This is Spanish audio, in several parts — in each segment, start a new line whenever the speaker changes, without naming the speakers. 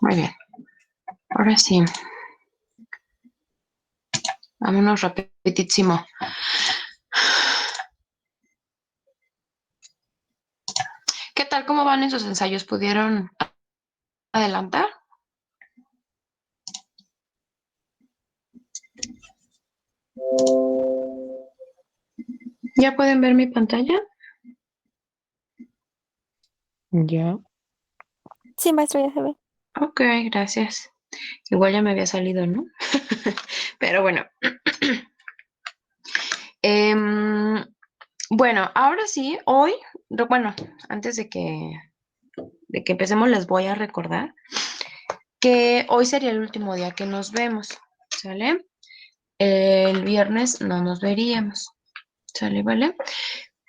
Muy bien. Ahora sí. Vámonos rapidísimo. ¿Qué tal? ¿Cómo van esos ensayos? ¿Pudieron adelantar? ¿Ya pueden ver mi pantalla?
Ya.
Sí, maestro, ya se ve.
Ok, gracias. Igual ya me había salido, ¿no? Pero bueno. Em, bueno, ahora sí, hoy, bueno, antes de que empecemos les voy a recordar que hoy sería el último día que nos vemos, ¿sale? El viernes no nos veríamos, ¿sale? ¿Vale?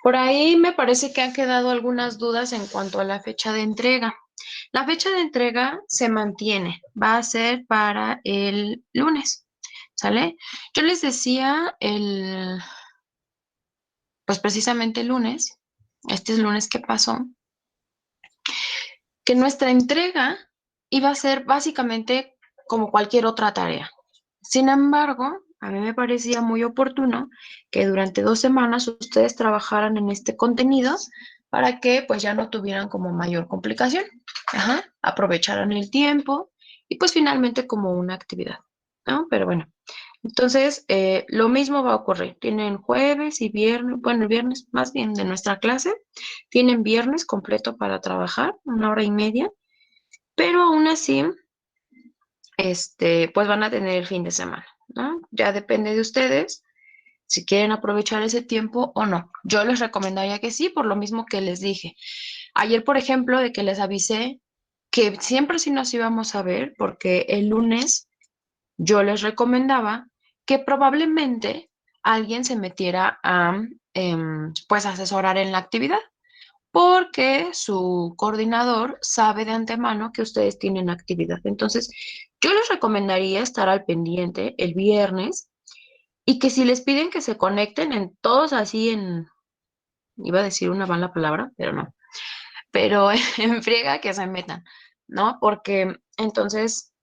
Por ahí me parece que han quedado algunas dudas en cuanto a la fecha de entrega. La fecha de entrega se mantiene, va a ser para el lunes, ¿sale? Yo les decía pues precisamente el lunes, este es el lunes que pasó, que nuestra entrega iba a ser básicamente como cualquier otra tarea. Sin embargo, a mí me parecía muy oportuno que durante 2 semanas ustedes trabajaran en este contenido para que pues ya no tuvieran como mayor complicación. Ajá, aprovecharan el tiempo y pues finalmente como una actividad, ¿no? Pero bueno, entonces lo mismo va a ocurrir. Tienen jueves y viernes, bueno, el viernes más bien de nuestra clase, tienen viernes completo para trabajar, 1 hora y media, pero aún así pues van a tener el fin de semana, ¿no? Ya depende de ustedes si quieren aprovechar ese tiempo o no. Yo les recomendaría que sí, por lo mismo que les dije. Ayer, por ejemplo, de que les avisé que siempre sí nos íbamos a ver, porque el lunes yo les recomendaba que probablemente alguien se metiera a, pues, asesorar en la actividad porque su coordinador sabe de antemano que ustedes tienen actividad. Entonces, yo les recomendaría estar al pendiente el viernes y que si les piden que se conecten en todos así iba a decir una mala palabra, pero no, pero en friega que se metan, ¿no? Porque entonces,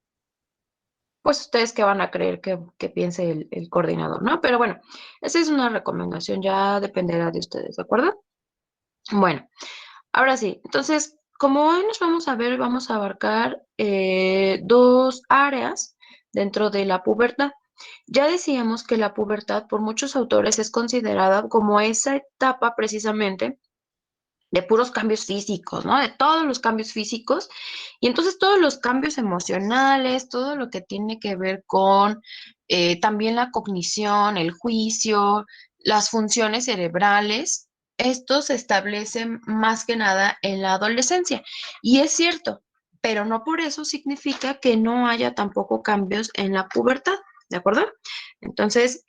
pues ustedes qué van a creer que piense el coordinador, ¿no? Pero bueno, esa es una recomendación, ya dependerá de ustedes, ¿de acuerdo? Bueno. Ahora sí, entonces, como hoy nos vamos a ver, vamos a abarcar 2 áreas dentro de la pubertad. Ya decíamos que la pubertad por muchos autores es considerada como esa etapa precisamente de puros cambios físicos, ¿no? De todos los cambios físicos. Y entonces todos los cambios emocionales, todo lo que tiene que ver con también la cognición, el juicio, las funciones cerebrales, esto se establece más que nada en la adolescencia. Y es cierto, pero no por eso significa que no haya tampoco cambios en la pubertad, ¿de acuerdo? Entonces,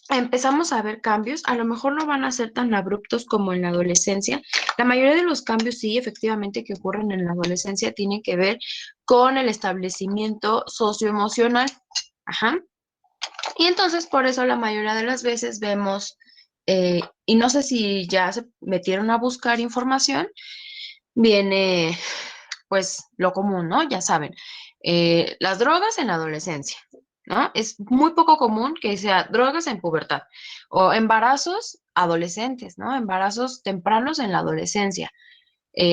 empezamos a ver cambios, a lo mejor no van a ser tan abruptos como en la adolescencia. La mayoría de los cambios, sí, efectivamente, que ocurren en la adolescencia tienen que ver con el establecimiento socioemocional. Ajá. Y entonces, por eso la mayoría de las veces vemos, y no sé si ya se metieron a buscar información, viene pues lo común, ¿no? Ya saben, las drogas en la adolescencia, ¿no? Es muy poco común que sea drogas en pubertad o embarazos adolescentes, ¿no? Embarazos tempranos en la adolescencia,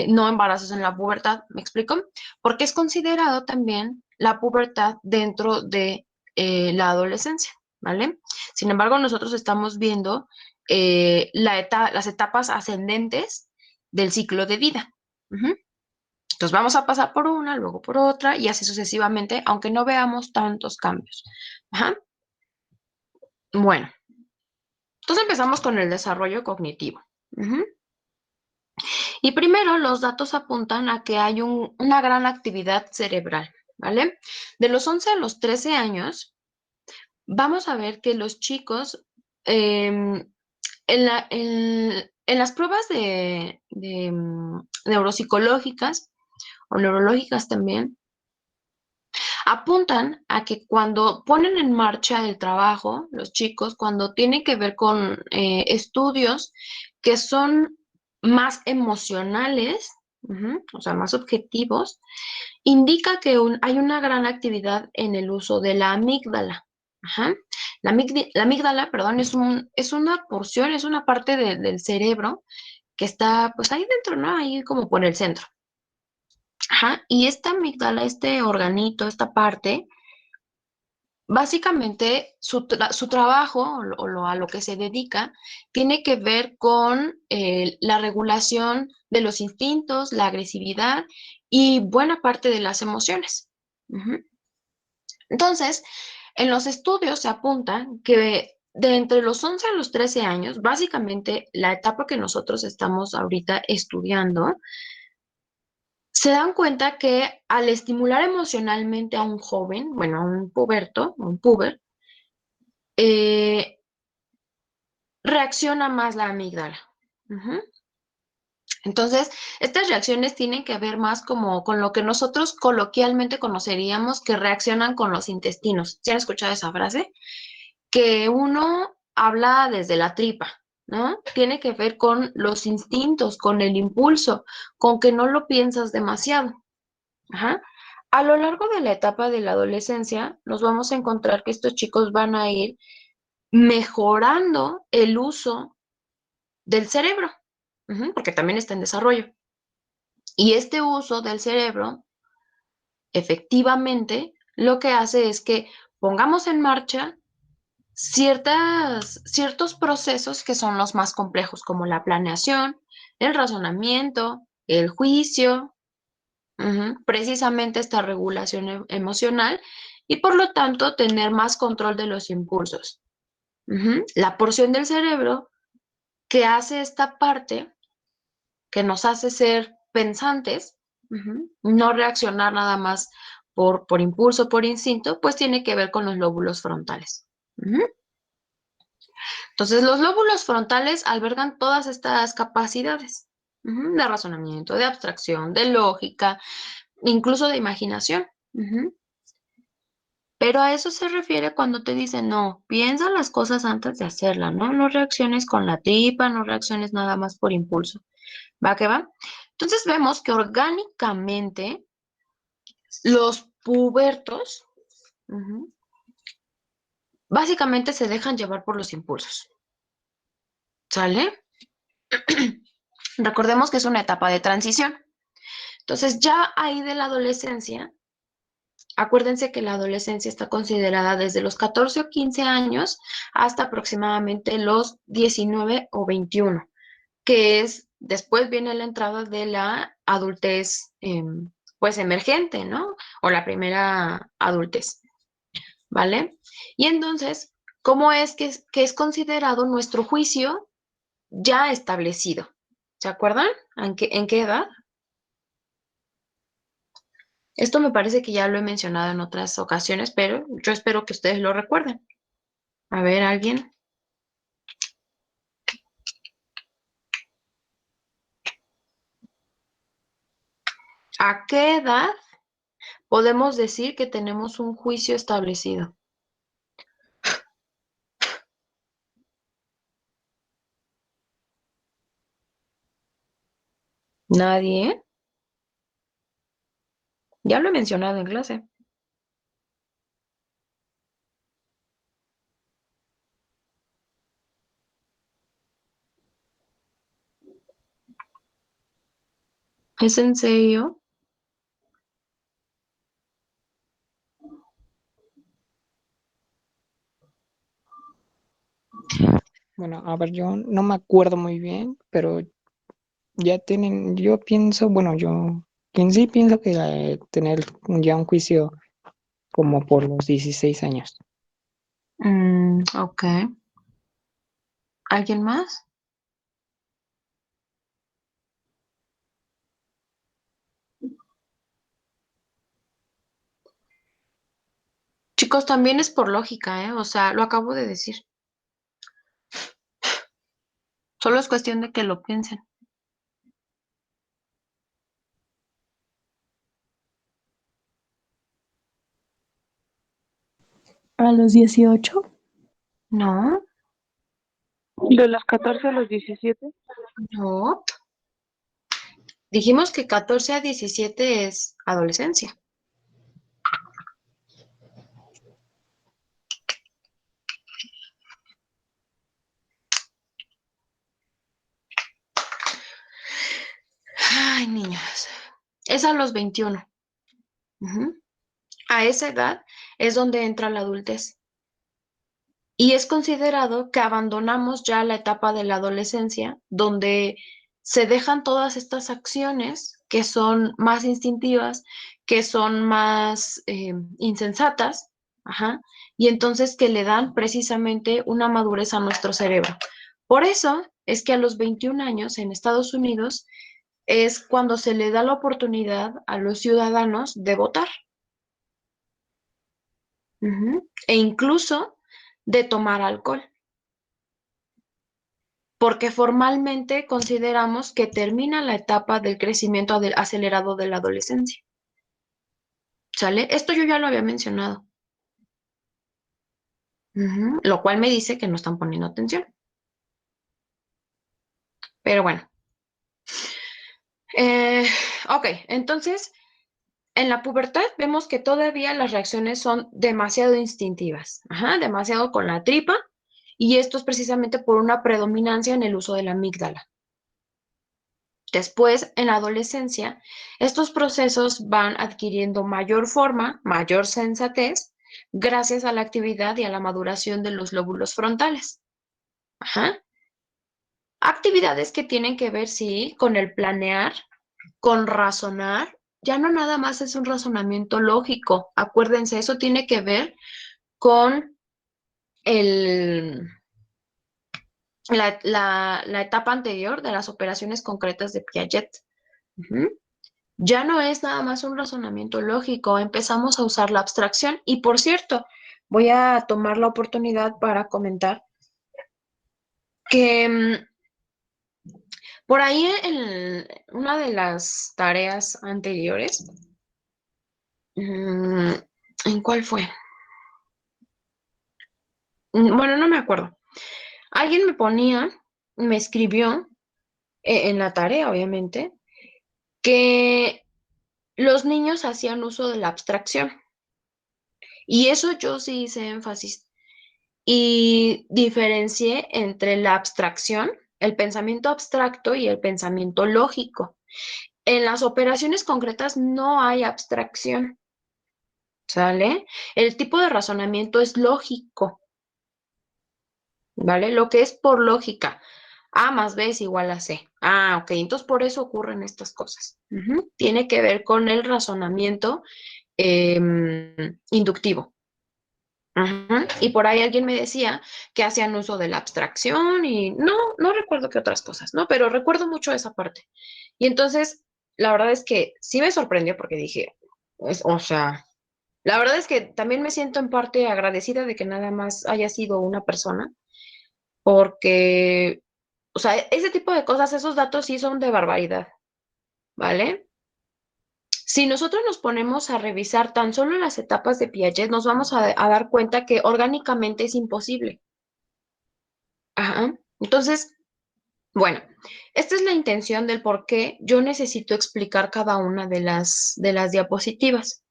no embarazos en la pubertad, ¿me explico? Porque es considerado también la pubertad dentro de la adolescencia, ¿vale? Sin embargo, nosotros estamos viendo las etapas ascendentes del ciclo de vida. Ujú. Entonces vamos a pasar por una, luego por otra y así sucesivamente, aunque no veamos tantos cambios. Ajá. Bueno, entonces empezamos con el desarrollo cognitivo. Ujú. Y primero los datos apuntan a que hay una gran actividad cerebral, ¿vale? De los 11 a los 13 años, vamos a ver que los chicos, en las pruebas de neuropsicológicas o neurológicas también, apuntan a que cuando ponen en marcha el trabajo, los chicos, cuando tienen que ver con estudios que son más emocionales, o sea, más objetivos, indica que hay una gran actividad en el uso de la amígdala. Ajá. La amígdala, perdón, es una porción, es una parte del cerebro que está pues ahí dentro, ¿no? Ahí como por el centro. Ajá. Y esta amígdala, este organito, esta parte, básicamente su trabajo a lo que se dedica tiene que ver con la regulación de los instintos, la agresividad y buena parte de las emociones. Ujú. Entonces, en los estudios se apunta que de entre los 11 a los 13 años, básicamente la etapa que nosotros estamos ahorita estudiando, se dan cuenta que al estimular emocionalmente a un joven, bueno, a un puberto, a un puber, eh, reacciona más la amígdala. Ujú. Entonces, estas reacciones tienen que ver más como con lo que nosotros coloquialmente conoceríamos que reaccionan con los intestinos. ¿Sí han escuchado esa frase? Que uno habla desde la tripa, ¿no? Tiene que ver con los instintos, con el impulso, con que no lo piensas demasiado. Ajá. A lo largo de la etapa de la adolescencia, nos vamos a encontrar que estos chicos van a ir mejorando el uso del cerebro, porque también está en desarrollo. Y este uso del cerebro, efectivamente, lo que hace es que pongamos en marcha ciertos procesos que son los más complejos, como la planeación, el razonamiento, el juicio, precisamente esta regulación emocional y por lo tanto tener más control de los impulsos. La porción del cerebro que hace esta parte, que nos hace ser pensantes, no reaccionar nada más por impulso, por instinto, pues tiene que ver con los lóbulos frontales. Entonces, los lóbulos frontales albergan todas estas capacidades de razonamiento, de abstracción, de lógica, incluso de imaginación. Pero a eso se refiere cuando te dicen, no, piensa las cosas antes de hacerlas, ¿no? No reacciones con la tripa, no reacciones nada más por impulso. ¿Va que va? Entonces vemos que orgánicamente los pubertos básicamente se dejan llevar por los impulsos. ¿Sale? Recordemos que es una etapa de transición. Entonces, ya ahí de la adolescencia, acuérdense que la adolescencia está considerada desde los 14 o 15 años hasta aproximadamente los 19 o 21, que es, después viene la entrada de la adultez, pues emergente, ¿no? O la primera adultez, ¿vale? Y entonces, ¿cómo es que es considerado nuestro juicio ya establecido? ¿Se acuerdan? En qué edad? Esto me parece que ya lo he mencionado en otras ocasiones, pero yo espero que ustedes lo recuerden. A ver, ¿alguien? ¿A qué edad podemos decir que tenemos un juicio establecido? ¿Nadie? Ya lo he mencionado en clase. ¿Es en serio?
Bueno, a ver, yo no me acuerdo muy bien, pero ya tienen, yo pienso, bueno, yo en sí pienso que tener ya un juicio como por los 16 años.
Ok. ¿Alguien más? Chicos, también es por lógica, ¿eh? O sea, lo acabo de decir. Solo es cuestión de que lo piensen.
A los 18.
No,
De los 14 a los 17.
no. Dijimos que 14 a 17 es adolescencia. Ay, niños. Es a los 21. Ujú. A esa edad es donde entra la adultez. Y es considerado que abandonamos ya la etapa de la adolescencia, donde se dejan todas estas acciones que son más instintivas, que son más insensatas, ajá, y entonces que le dan precisamente una madurez a nuestro cerebro. Por eso es que a los 21 años en Estados Unidos es cuando se le da la oportunidad a los ciudadanos de votar. Ujú. E incluso de tomar alcohol, porque formalmente consideramos que termina la etapa del crecimiento acelerado de la adolescencia. ¿Sale? Esto yo ya lo había mencionado. Ujú. Lo cual me dice que no están poniendo atención. Pero bueno. Eh, ok, entonces, en la pubertad vemos que todavía las reacciones son demasiado instintivas, ajá, demasiado con la tripa, y esto es precisamente por una predominancia en el uso de la amígdala. Después, en la adolescencia, estos procesos van adquiriendo mayor forma, mayor sensatez, gracias a la actividad y a la maduración de los lóbulos frontales. Ajá. Actividades que tienen que ver, sí, con el planear, con razonar. Ya no nada más es un razonamiento lógico. Acuérdense, eso tiene que ver con el, la etapa anterior de las operaciones concretas de Piaget. Ujú. Ya no es nada más un razonamiento lógico, empezamos a usar la abstracción. Y por cierto, voy a tomar la oportunidad para comentar que por ahí en una de las tareas anteriores, mm, ¿en cuál fue? Bueno, no me acuerdo. Alguien me escribió en la tarea, obviamente, que los niños hacían uso de la abstracción. Y eso yo sí hice énfasis. Y diferencié entre la abstracción, el pensamiento abstracto y el pensamiento lógico. En las operaciones concretas no hay abstracción, ¿sale? El tipo de razonamiento es lógico, ¿vale? Lo que es por lógica. A más B es igual a C. Ah, ok, entonces por eso ocurren estas cosas. Ujú. Tiene que ver con el razonamiento inductivo. Ajá. Y por ahí alguien me decía que hacían uso de la abstracción y no recuerdo qué otras cosas, ¿no? Pero recuerdo mucho esa parte. Y entonces, la verdad es que sí me sorprendió porque dije, o sea, la verdad es que también me siento en parte agradecida de que nada más haya sido una persona, porque, o sea, ese tipo de cosas, esos datos sí son de barbaridad, ¿vale? Si nosotros nos ponemos a revisar tan solo las etapas de Piaget, nos vamos a dar cuenta que orgánicamente es imposible. Ajá. Entonces, bueno, esta es la intención del por qué yo necesito explicar cada una de las diapositivas.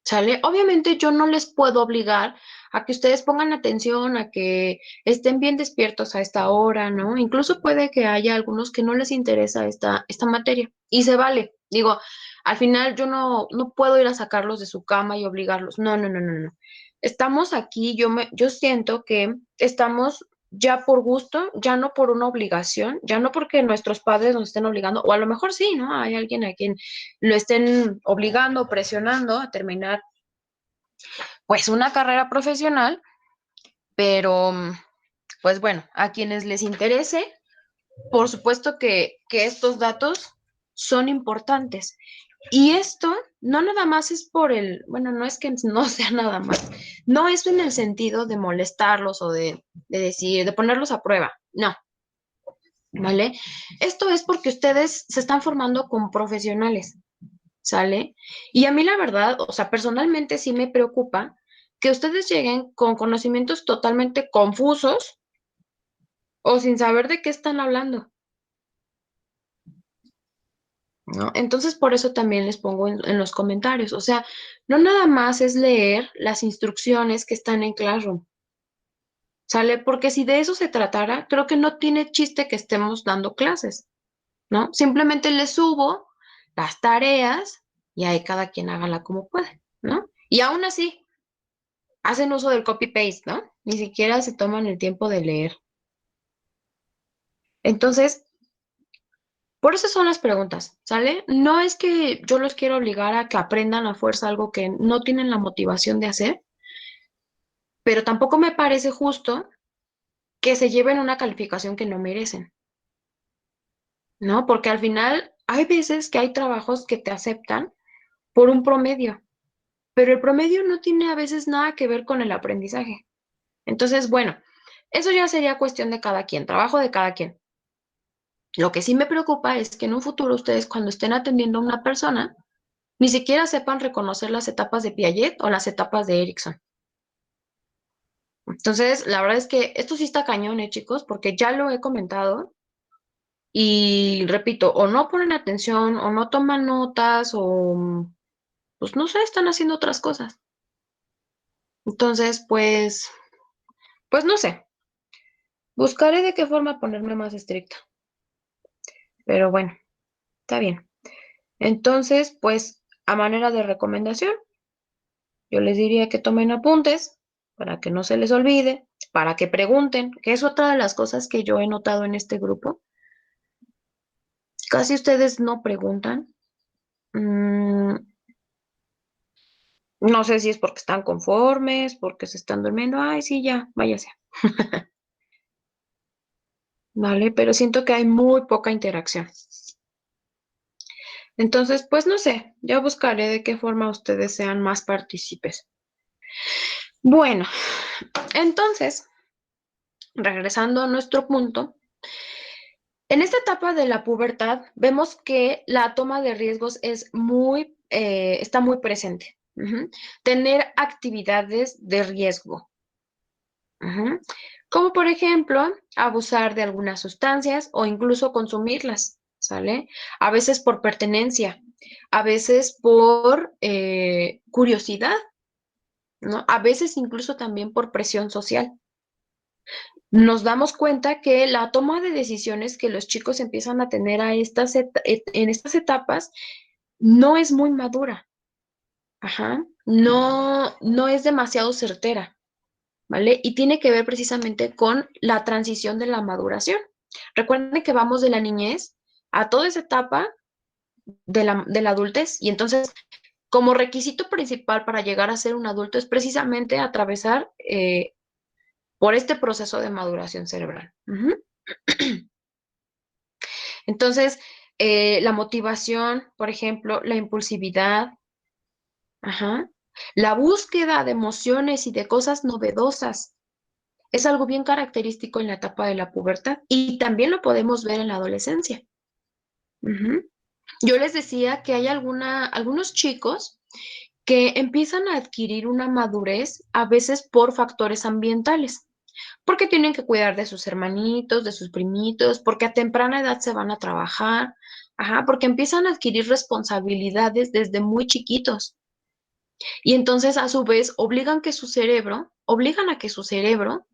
¿Sale? Obviamente yo no les puedo obligar a que ustedes pongan atención, a que estén bien despiertos a esta hora, ¿no? Incluso puede que haya algunos que no les interesa esta materia y se vale. Digo, al final yo no puedo ir a sacarlos de su cama y obligarlos. No. Estamos aquí, yo siento que estamos ya por gusto, ya no por una obligación, ya no porque nuestros padres nos estén obligando, o a lo mejor sí, ¿no? Hay alguien a quien lo estén obligando, presionando a terminar, pues, una carrera profesional, pero, pues bueno, a quienes les interese, por supuesto que estos datos son importantes. Y esto no nada más es por bueno, no es que no sea nada más, no es en el sentido de molestarlos o de decir, de ponerlos a prueba, no, ¿vale? Esto es porque ustedes se están formando como profesionales, ¿sale? Y a mí la verdad, o sea, personalmente sí me preocupa que ustedes lleguen con conocimientos totalmente confusos o sin saber de qué están hablando, ¿no? Entonces, por eso también les pongo en los comentarios. O sea, no nada más es leer las instrucciones que están en Classroom, ¿sale? Porque si de eso se tratara, creo que no tiene chiste que estemos dando clases, ¿no? Simplemente les subo las tareas y ahí cada quien hágala como puede, ¿no? Y aún así, hacen uso del copy-paste, ¿no? Ni siquiera se toman el tiempo de leer. Entonces, por eso son las preguntas, ¿sale? No es que yo los quiero obligar a que aprendan a fuerza algo que no tienen la motivación de hacer, pero tampoco me parece justo que se lleven una calificación que no merecen, ¿no? Porque al final hay veces que hay trabajos que te aceptan por un promedio, pero el promedio no tiene a veces nada que ver con el aprendizaje. Entonces, bueno, eso ya sería cuestión de cada quien, trabajo de cada quien. Lo que sí me preocupa es que en un futuro ustedes cuando estén atendiendo a una persona, ni siquiera sepan reconocer las etapas de Piaget o las etapas de Erickson. Entonces, la verdad es que esto sí está cañón, chicos, porque ya lo he comentado y repito, o no ponen atención, o no toman notas, o pues no sé, están haciendo otras cosas. Entonces, pues no sé, buscaré de qué forma ponerme más estricta. Pero bueno, está bien. Entonces, pues a manera de recomendación, yo les diría que tomen apuntes para que no se les olvide, para que pregunten, que es otra de las cosas que yo he notado en este grupo. Casi ustedes no preguntan. Mm, no sé si es porque están conformes, porque se están durmiendo. Ay, sí, ya, váyase. Vale, pero siento que hay muy poca interacción. Entonces, pues no sé, ya buscaré de qué forma ustedes sean más partícipes. Bueno, entonces, regresando a nuestro punto, en esta etapa de la pubertad vemos que la toma de riesgos está muy presente. Ujú. Tener actividades de riesgo. Ujú. Como por ejemplo, abusar de algunas sustancias o incluso consumirlas, ¿sale? A veces por pertenencia, a veces por curiosidad, ¿no? A veces incluso también por presión social. Nos damos cuenta que la toma de decisiones que los chicos empiezan a tener en estas etapas no es muy madura, ajá, no es demasiado certera, ¿vale? Y tiene que ver precisamente con la transición de la maduración. Recuerden que vamos de la niñez a toda esa etapa de la adultez y entonces como requisito principal para llegar a ser un adulto es precisamente atravesar por este proceso de maduración cerebral. Ujú. Entonces, la motivación, por ejemplo, la impulsividad, ajá, la búsqueda de emociones y de cosas novedosas, es algo bien característico en la etapa de la pubertad y también lo podemos ver en la adolescencia. Ujú. Yo les decía que hay algunos chicos que empiezan a adquirir una madurez a veces por factores ambientales, porque tienen que cuidar de sus hermanitos, de sus primitos, porque a temprana edad se van a trabajar, ajá, porque empiezan a adquirir responsabilidades desde muy chiquitos. Y entonces a su vez obligan a que su cerebro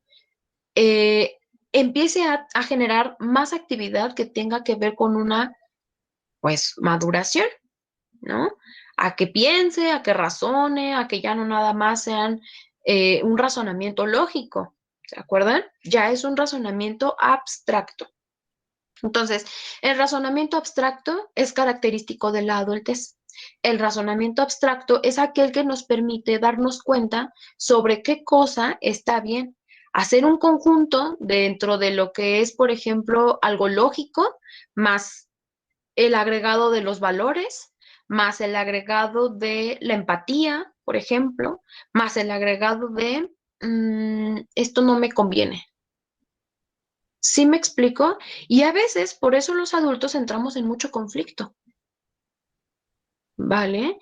eh, empiece a generar más actividad que tenga que ver con una, pues, maduración, ¿no? A que piense, a que razone, a que ya no nada más sean un razonamiento lógico, ¿se acuerdan? Ya es un razonamiento abstracto. Entonces, el razonamiento abstracto es característico de la adultez. El razonamiento abstracto es aquel que nos permite darnos cuenta sobre qué cosa está bien. Hacer un conjunto dentro de lo que es, por ejemplo, algo lógico, más el agregado de los valores, más el agregado de la empatía, por ejemplo, más el agregado de esto no me conviene. ¿Sí me explico? Y a veces por eso los adultos entramos en mucho conflicto, ¿vale?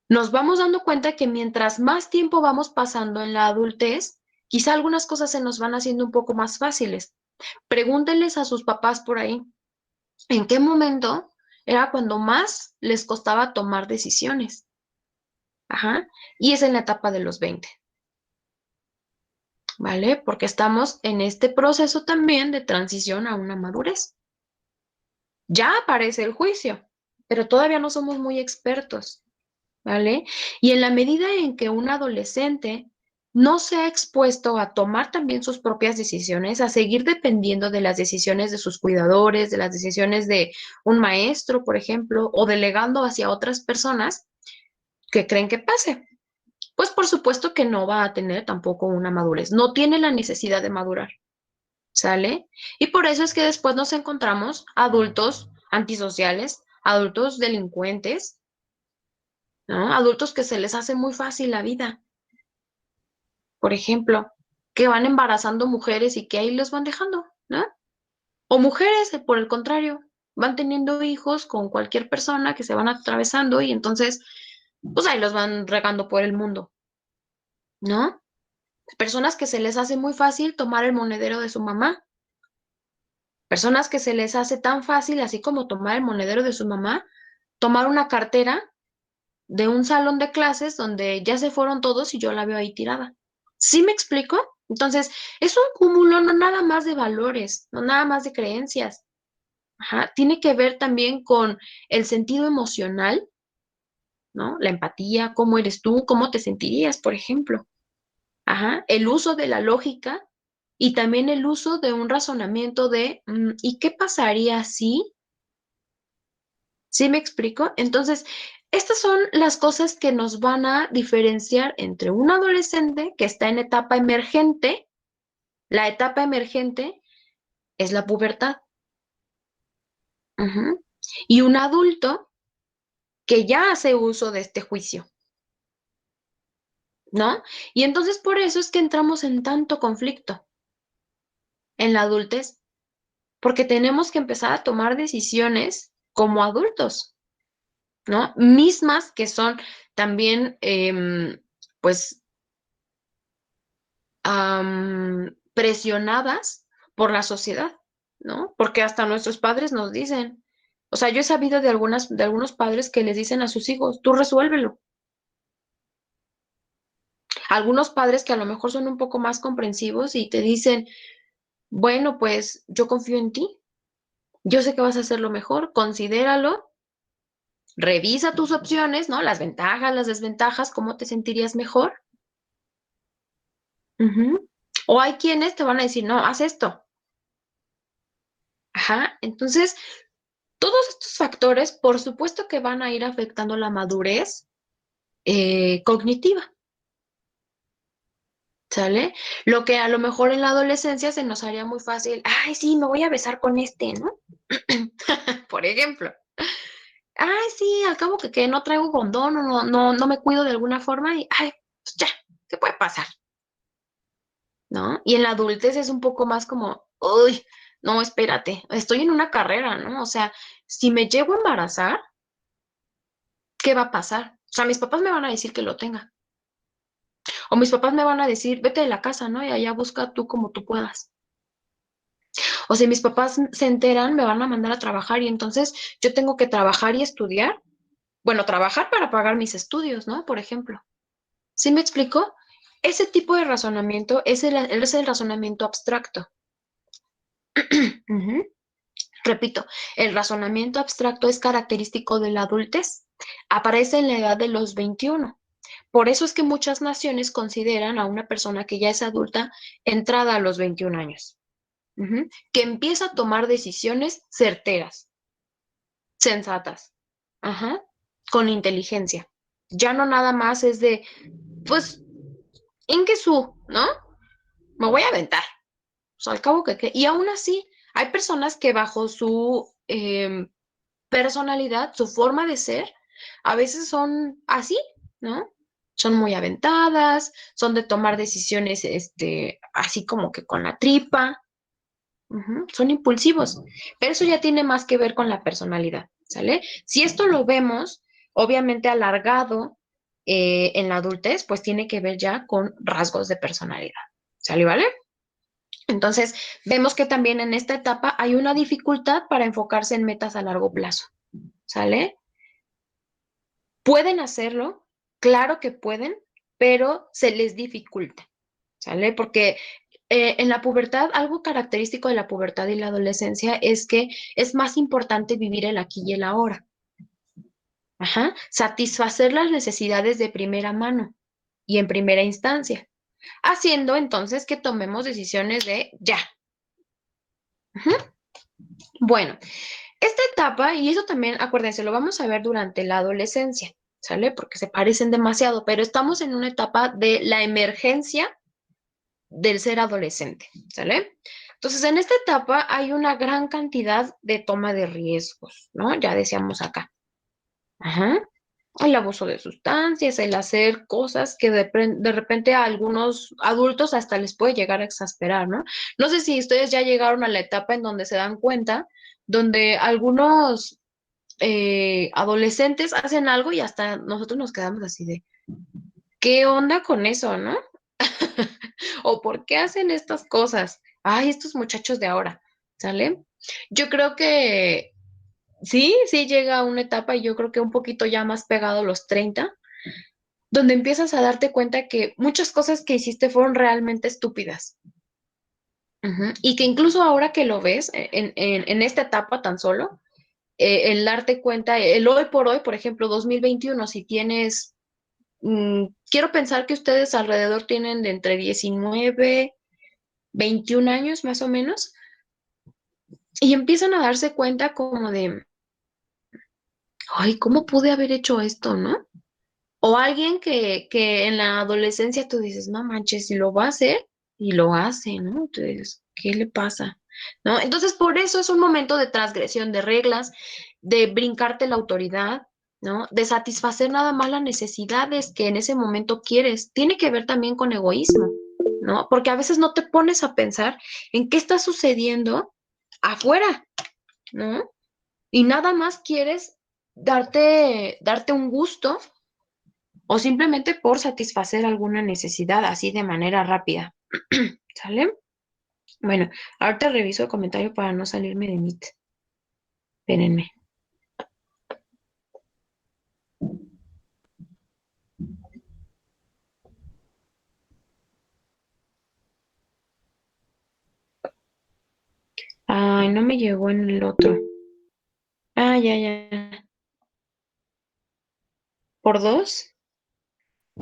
Nos vamos dando cuenta que mientras más tiempo vamos pasando en la adultez, quizá algunas cosas se nos van haciendo un poco más fáciles. Pregúntenles a sus papás por ahí, ¿en qué momento era cuando más les costaba tomar decisiones. Ajá. Y es en la etapa de los 20, ¿vale? Porque estamos en este proceso también de transición a una madurez. Ya aparece el juicio, pero todavía no somos muy expertos, ¿vale? Y en la medida en que un adolescente no se ha expuesto a tomar también sus propias decisiones, a seguir dependiendo de las decisiones de sus cuidadores, de las decisiones de un maestro, por ejemplo, o delegando hacia otras personas, ¿qué creen que pase? Pues por supuesto que no va a tener tampoco una madurez, no tiene la necesidad de madurar, ¿sale? Y por eso es que después nos encontramos adultos antisociales, adultos delincuentes, ¿no? Adultos que se les hace muy fácil la vida, por ejemplo, que van embarazando mujeres y que ahí los van dejando, ¿no? O mujeres, por el contrario, van teniendo hijos con cualquier persona que se van atravesando y entonces, pues ahí los van regando por el mundo, ¿no? Personas que se les hace muy fácil tomar el monedero de su mamá, personas que se les hace tan fácil, así como tomar el monedero de su mamá, tomar una cartera de un salón de clases donde ya se fueron todos y yo la veo ahí tirada. ¿Sí me explico? Entonces, es un cúmulo no nada más de valores, no nada más de creencias. Ajá. Tiene que ver también con el sentido emocional, ¿no? La empatía, cómo eres tú, cómo te sentirías, por ejemplo. Ajá. El uso de la lógica y también el uso de un razonamiento de, ¿y qué pasaría si? ¿Sí me explico? Entonces, estas son las cosas que nos van a diferenciar entre un adolescente que está en etapa emergente. La etapa emergente es la pubertad. Ujú. Y un adulto que ya hace uso de este juicio, ¿no? Y entonces por eso es que entramos en tanto conflicto en la adultez, porque tenemos que empezar a tomar decisiones como adultos, ¿no? Mismas que son también, pues, presionadas por la sociedad, ¿no? Porque hasta nuestros padres nos dicen, o sea, yo he sabido de algunos padres que les dicen a sus hijos, tú resuélvelo. Algunos padres que a lo mejor son un poco más comprensivos y te dicen, bueno, pues yo confío en ti, yo sé que vas a hacer lo mejor, considéralo, revisa tus opciones, ¿no? Las ventajas, las desventajas, cómo te sentirías mejor. Ujú. O hay quienes te van a decir, no, haz esto. Ajá, entonces, todos estos factores, por supuesto que van a ir afectando la madurez cognitiva, ¿sale? Lo que a lo mejor en la adolescencia se nos haría muy fácil, ay, sí, me voy a besar con este, ¿no? Por ejemplo. Ay, sí, al cabo que no traigo condón o no me cuido de alguna forma y, ay, pues ya, ¿qué puede pasar? ¿No? Y en la adultez es un poco más como, uy, no, espérate, estoy en una carrera, ¿no? O sea, si me llego a embarazar, ¿qué va a pasar? O sea, mis papás me van a decir que lo tenga. O mis papás me van a decir, vete de la casa, ¿no? Y allá busca tú como tú puedas. O si mis papás se enteran, me van a mandar a trabajar y entonces yo tengo que trabajar y estudiar. Bueno, trabajar para pagar mis estudios, ¿no? Por ejemplo. ¿Sí me explico? Ese tipo de razonamiento es el razonamiento abstracto. Ujú. Repito, el razonamiento abstracto es característico de la adultez. Aparece en la edad de los 21. Por eso es que muchas naciones consideran a una persona que ya es adulta entrada a los 21 años, que empieza a tomar decisiones certeras, sensatas, ajá, con inteligencia. Ya no nada más es de, pues, Ingesu, ¿no? Me voy a aventar. O sea, al cabo que. Y aún así, hay personas que bajo su personalidad, su forma de ser, a veces son así, ¿no? Son muy aventadas, son de tomar decisiones, así como que con la tripa, son impulsivos, pero eso ya tiene más que ver con la personalidad, ¿sale? Si esto lo vemos, obviamente alargado en la adultez, pues tiene que ver ya con rasgos de personalidad, ¿sale? ¿Vale? Entonces, vemos que también en esta etapa hay una dificultad para enfocarse en metas a largo plazo. ¿sale? Pueden hacerlo, claro que pueden, pero se les dificulta, ¿sale? Porque en la pubertad, algo característico de la pubertad y la adolescencia es que es más importante vivir el aquí y el ahora. Ajá. Satisfacer las necesidades de primera mano y en primera instancia, haciendo entonces que tomemos decisiones de ya. Ujú. Bueno, esta etapa, y eso también, acuérdense, lo vamos a ver durante la adolescencia, ¿sale? Porque se parecen demasiado, pero estamos en una etapa de la emergencia del ser adolescente, ¿sale? Entonces, en esta etapa hay una gran cantidad de toma de riesgos, ¿no? Ya decíamos acá. Ajá. El abuso de sustancias, el hacer cosas que de repente a algunos adultos hasta les puede llegar a exasperar, ¿no? No sé si ustedes ya llegaron a la etapa en donde se dan cuenta, donde algunos adolescentes hacen algo y hasta nosotros nos quedamos así de, ¿qué onda con eso, no? ¿O por qué hacen estas cosas? Ay, estos muchachos de ahora, ¿sale? Yo creo que sí, sí llega a una etapa y yo creo que un poquito ya más pegado a los 30, donde empiezas a darte cuenta que muchas cosas que hiciste fueron realmente estúpidas. Ujú. Y que incluso ahora que lo ves en esta etapa tan solo, el darte cuenta, el hoy por hoy, por ejemplo, 2021, si tienes, quiero pensar que ustedes alrededor tienen de entre 19, 21 años más o menos, y empiezan a darse cuenta como de, ay, ¿cómo pude haber hecho esto, no? O alguien que en la adolescencia tú dices, no manches, si lo va a hacer, y lo hace, ¿no? Entonces, ¿qué le pasa? ¿No? Entonces, por eso es un momento de transgresión de reglas, de brincarte la autoridad, ¿no? De satisfacer nada más las necesidades que en ese momento quieres. Tiene que ver también con egoísmo, ¿no? Porque a veces no te pones a pensar en qué está sucediendo afuera, ¿no? Y nada más quieres darte un gusto o simplemente por satisfacer alguna necesidad así de manera rápida. ¿Sale? Bueno, ahorita reviso el comentario para no salirme de Meet. Espérenme. Ay, no me llegó en el otro. Ah, ya, ya. ¿Por dos?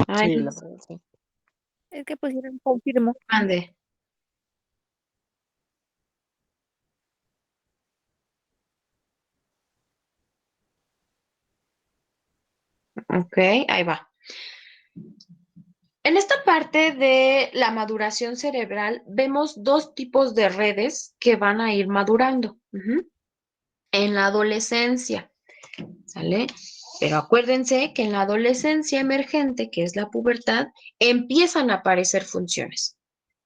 Ay,
Sí,
no
la verdad, sí.
Es que pusieron confirmo.
mande. Ok, ahí va. En esta parte de la maduración cerebral vemos dos tipos de redes que van a ir madurando. Ujú. En la adolescencia, ¿sale? Pero acuérdense que en la adolescencia emergente, que es la pubertad, empiezan a aparecer funciones,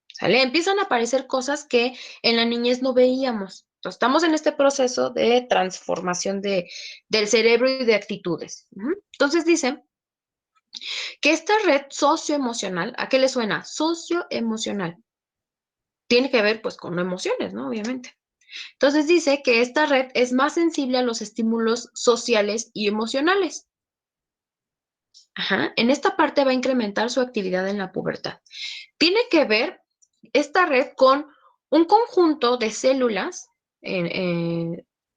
¿sale? Empiezan a aparecer cosas que en la niñez no veíamos. Entonces, estamos en este proceso de transformación del cerebro y de actitudes. Ujú. Entonces dice que esta red socioemocional, ¿a qué le suena? Socioemocional. Tiene que ver pues con emociones, ¿no? Obviamente. Entonces dice que esta red es más sensible a los estímulos sociales y emocionales. Ajá. En esta parte va a incrementar su actividad en la pubertad. Tiene que ver esta red con un conjunto de células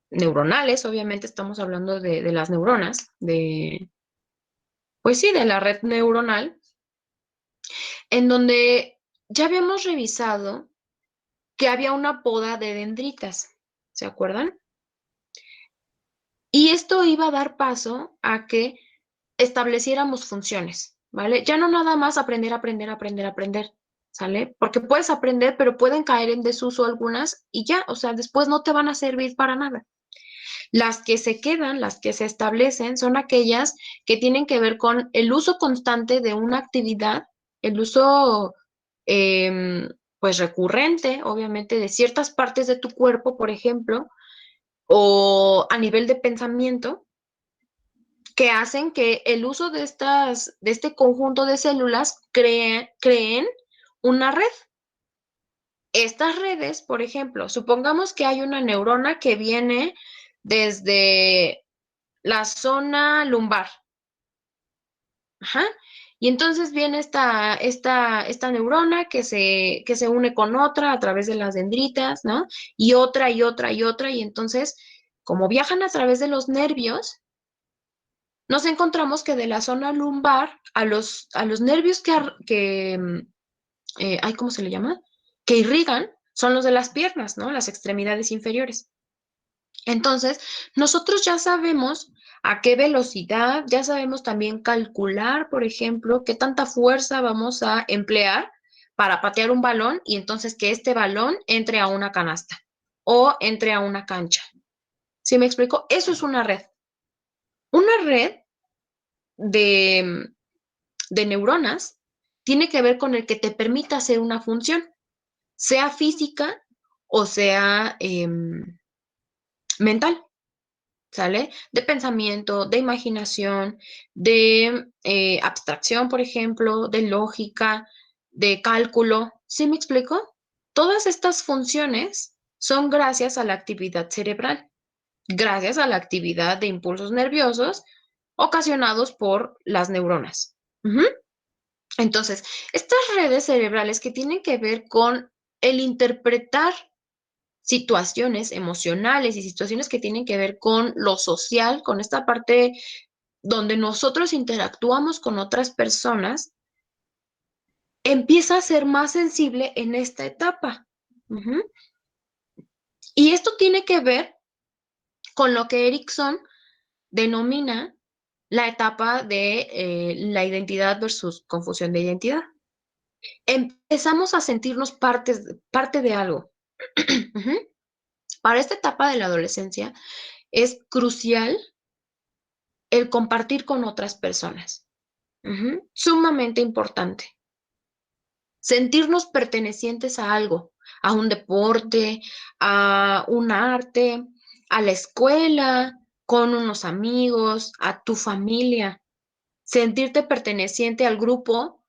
neuronales, obviamente estamos hablando de las neuronas, pues sí, de la red neuronal, en donde ya habíamos revisado que había una poda de dendritas, ¿se acuerdan? Y esto iba a dar paso a que estableciéramos funciones, ¿vale? Ya no nada más aprender, aprender, aprender, aprender, ¿sale? Porque puedes aprender, pero pueden caer en desuso algunas y ya, o sea, después no te van a servir para nada. Las que se quedan, las que se establecen, son aquellas que tienen que ver con el uso constante de una actividad, el uso, pues recurrente, obviamente, de ciertas partes de tu cuerpo, por ejemplo, o a nivel de pensamiento, que hacen que el uso de este conjunto de células creen una red. Estas redes, por ejemplo, supongamos que hay una neurona que viene desde la zona lumbar. Ajá. Y entonces viene esta neurona que se une con otra a través de las dendritas, ¿no? Y otra, y otra, y otra. Y entonces, como viajan a través de los nervios, nos encontramos que de la zona lumbar a los nervios ay, ¿cómo se le llama? Que irrigan, son los de las piernas, ¿no? Las extremidades inferiores. Entonces, nosotros ya sabemos a qué velocidad, ya sabemos también calcular, por ejemplo, qué tanta fuerza vamos a emplear para patear un balón y entonces que este balón entre a una canasta o entre a una cancha. ¿Sí me explico? Eso es una red. Una red de, de neuronas tiene que ver con el que te permita hacer una función, sea física o sea mental. ¿Sale? De pensamiento, de imaginación, de abstracción, por ejemplo, de lógica, de cálculo. ¿Sí me explico? Todas estas funciones son gracias a la actividad cerebral, gracias a la actividad de impulsos nerviosos ocasionados por las neuronas. Ujú. Entonces, estas redes cerebrales que tienen que ver con el interpretar situaciones emocionales y situaciones que tienen que ver con lo social, con esta parte donde nosotros interactuamos con otras personas, empieza a ser más sensible en esta etapa. Ujú. Y esto tiene que ver con lo que Erickson denomina la etapa de la identidad versus confusión de identidad. Empezamos a sentirnos parte de algo. Ujú. Para esta etapa de la adolescencia es crucial el compartir con otras personas. Ujú. Sumamente importante. Sentirnos pertenecientes a algo, a un deporte, a un arte, a la escuela, con unos amigos, a tu familia. Sentirte perteneciente al grupo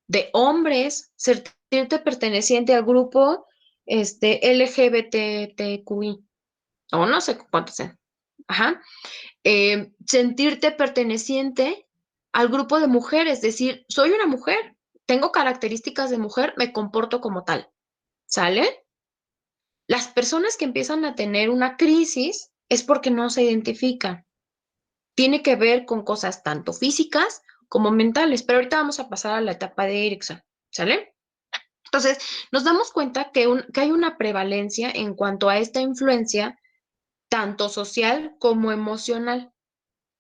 de hombres, sentirte perteneciente al grupo LGBTQI, o no sé cuántos sean. Ajá. Sentirte perteneciente al grupo de mujeres, decir, soy una mujer, tengo características de mujer, me comporto como tal, ¿sale? Las personas que empiezan a tener una crisis es porque no se identifican. Tiene que ver con cosas tanto físicas como mentales, pero ahorita vamos a pasar a la etapa de Erickson, ¿sale? Entonces, nos damos cuenta que hay una prevalencia en cuanto a esta influencia, tanto social como emocional.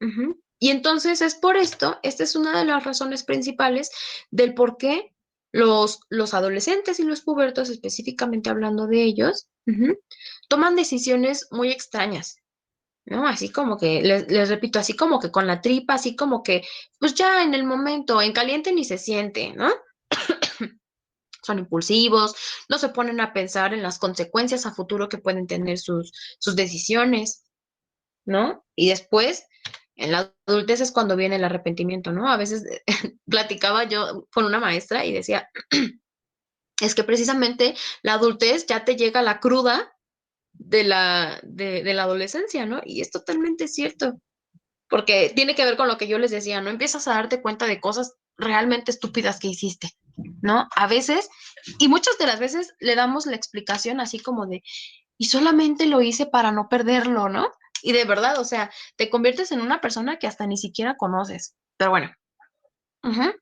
Ujú. Y entonces es por esto, esta es una de las razones principales del por qué los adolescentes y los pubertos, específicamente hablando de ellos, ujú, toman decisiones muy extrañas, ¿no? Así como que, les repito, así como que con la tripa, así como que, pues ya en el momento, en caliente ni se siente, ¿no? Son impulsivos, no se ponen a pensar en las consecuencias a futuro que pueden tener sus decisiones, ¿no? Y después, en la adultez es cuando viene el arrepentimiento, ¿no? A veces platicaba yo con una maestra y decía, es que precisamente la adultez ya te llega la cruda de la adolescencia, ¿no? Y es totalmente cierto, porque tiene que ver con lo que yo les decía, ¿no? Empiezas a darte cuenta de cosas realmente estúpidas que hiciste, ¿no? A veces, y muchas de las veces le damos la explicación así como de, y solamente lo hice para no perderlo, ¿no? Y de verdad, o sea, te conviertes en una persona que hasta ni siquiera conoces. Pero bueno. Ujú.